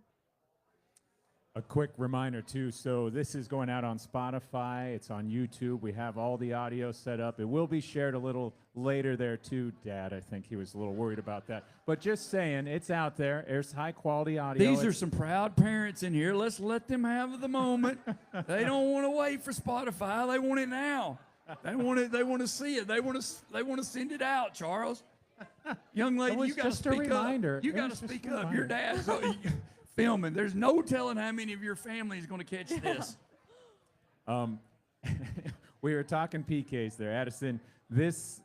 A quick reminder, too, so this is going out on Spotify. It's on YouTube. We have all the audio set up. It will be shared a little later there, too, Dad. I think he was a little worried about that. But just saying, it's out there. There's high-quality audio. These are some proud parents in here. Let's let them have the moment. They don't want to wait for Spotify. They want it now. They want to see it. They want to send it out, Charles. Young lady, was you got to just a speak reminder. up. You It got to was just speak a up. Your reminder. dad's filming. There's no telling how many of your family is going to catch this. We were talking PKs there, Addison. This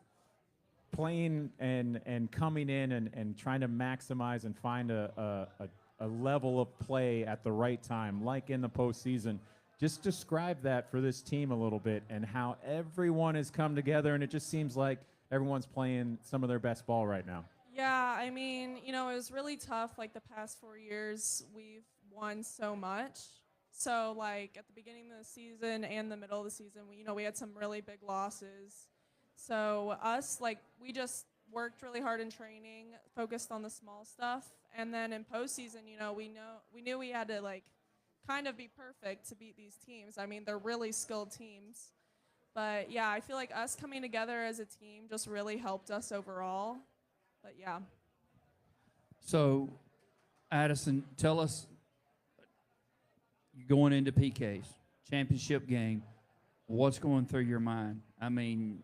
playing and coming in and trying to maximize and find a level of play at the right time, like in the postseason. Just describe that for this team a little bit and how everyone has come together, and it just seems like everyone's playing some of their best ball right now. Yeah, I mean, it was really tough. Like the past 4 years, we've won so much. So, like at the beginning of the season and the middle of the season, we had some really big losses. So us, we just worked really hard in training, focused on the small stuff, and then in postseason, we knew we had to kind of be perfect to beat these teams. I mean, they're really skilled teams. But yeah, I feel like us coming together as a team just really helped us overall. But yeah. So, Addison, tell us, you're going into PKs, championship game, what's going through your mind? I mean,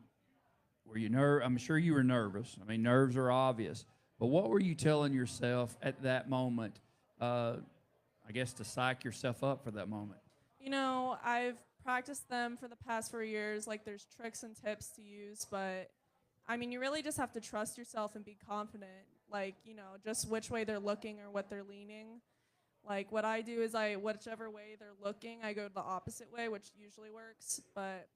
were you I'm sure you were nervous. I mean, nerves are obvious. But what were you telling yourself at that moment, I guess, to psych yourself up for that moment? I've practiced them for the past 4 years. There's tricks and tips to use, but I mean, you really just have to trust yourself and be confident. Just which way they're looking or what they're leaning. What I do is whichever way they're looking, I go the opposite way, which usually works. But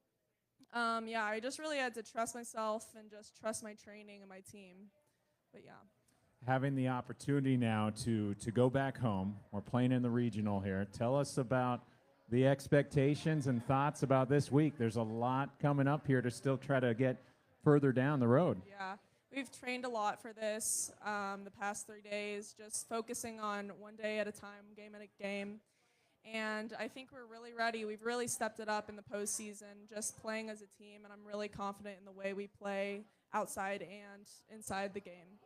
yeah, I just really had to trust myself and just trust my training and my team. But yeah. Having the opportunity now to go back home, we're playing in the regional here. Tell us about the expectations and thoughts about this week. There's a lot coming up here to still try to get further down the road. Yeah, we've trained a lot for this the past 3 days, just focusing on one day at a time, game at a game. And I think we're really ready. We've really stepped it up in the postseason, just playing as a team, and I'm really confident in the way we play outside and inside the game.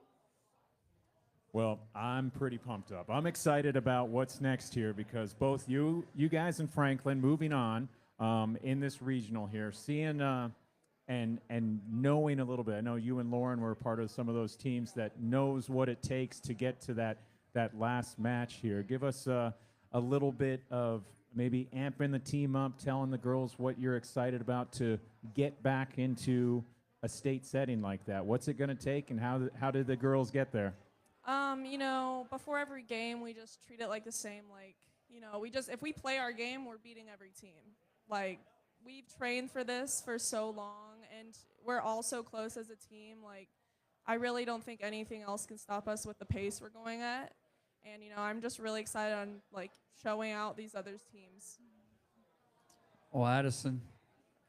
Well, I'm pretty pumped up. I'm excited about what's next here because both you guys in Franklin moving on in this regional here, seeing and knowing a little bit. I know you and Lauren were part of some of those teams that knows what it takes to get to that last match here. Give us a little bit of maybe amping the team up, telling the girls what you're excited about to get back into a state setting like that. What's it going to take, and how did the girls get there? Before every game, we just treat it like the same. If we play our game, we're beating every team. We've trained for this for so long, and we're all so close as a team. I really don't think anything else can stop us with the pace we're going at. And, I'm just really excited on, showing out these other teams. Well, Addison,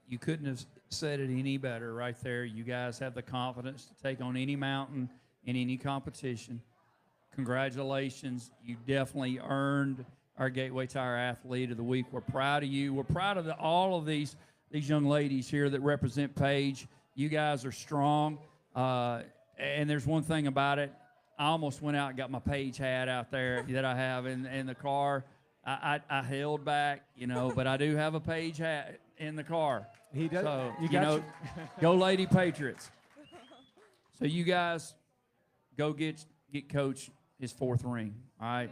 you couldn't have said it any better right there. You guys have the confidence to take on any mountain in any competition. Congratulations. You definitely earned our Gateway Tire Athlete of the Week. We're proud of you. We're proud of all of these young ladies here that represent Page. You guys are strong. And there's one thing about it. I almost went out and got my Page hat out there that I have in the car. I held back, but I do have a Page hat in the car. He does. So, go Lady Patriots. So you guys go get Coach his 4th ring, all right?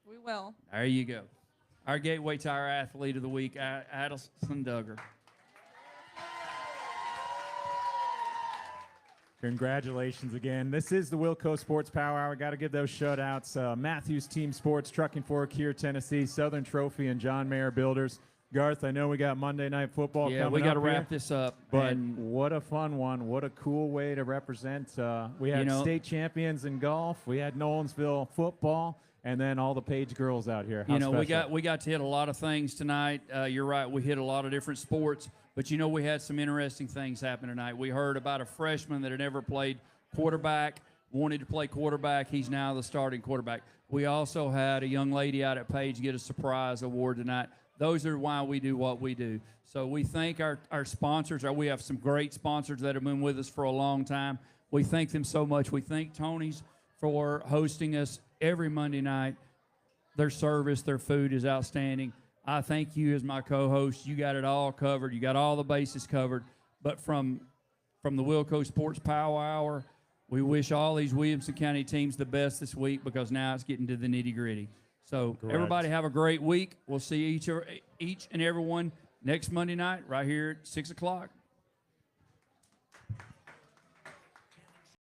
We will. There you go. Our Gateway Tire Athlete of the Week, Addison Duggar. Congratulations again. This is the WillCo Sports Power Hour. Got to give those shout-outs. Matthews Team Sports, Trucking Fork here, Tennessee, Southern Trophy, and John Mayer Builders. Garth, I know we got Monday Night Football coming up. Yeah, we got to here, wrap this up. But what a fun one. What a cool way to represent. We had state champions in golf. We had Nolensville football. And then all the Page girls out here. How special. we got to hit a lot of things tonight. You're right, we hit a lot of different sports. But, we had some interesting things happen tonight. We heard about a freshman that had never played quarterback, wanted to play quarterback. He's now the starting quarterback. We also had a young lady out at Page get a surprise award tonight. Those are why we do what we do. So we thank our sponsors. We have some great sponsors that have been with us for a long time. We thank them so much. We thank Tony's for hosting us every Monday night. Their service, their food is outstanding. I thank you as my co-host. You got it all covered. You got all the bases covered. But from the WillCo Sports Power Hour, we wish all these Williamson County teams the best this week because now it's getting to the nitty-gritty. So Correct. everybody have a great week. We'll see each and every one next Monday night right here at 6 o'clock.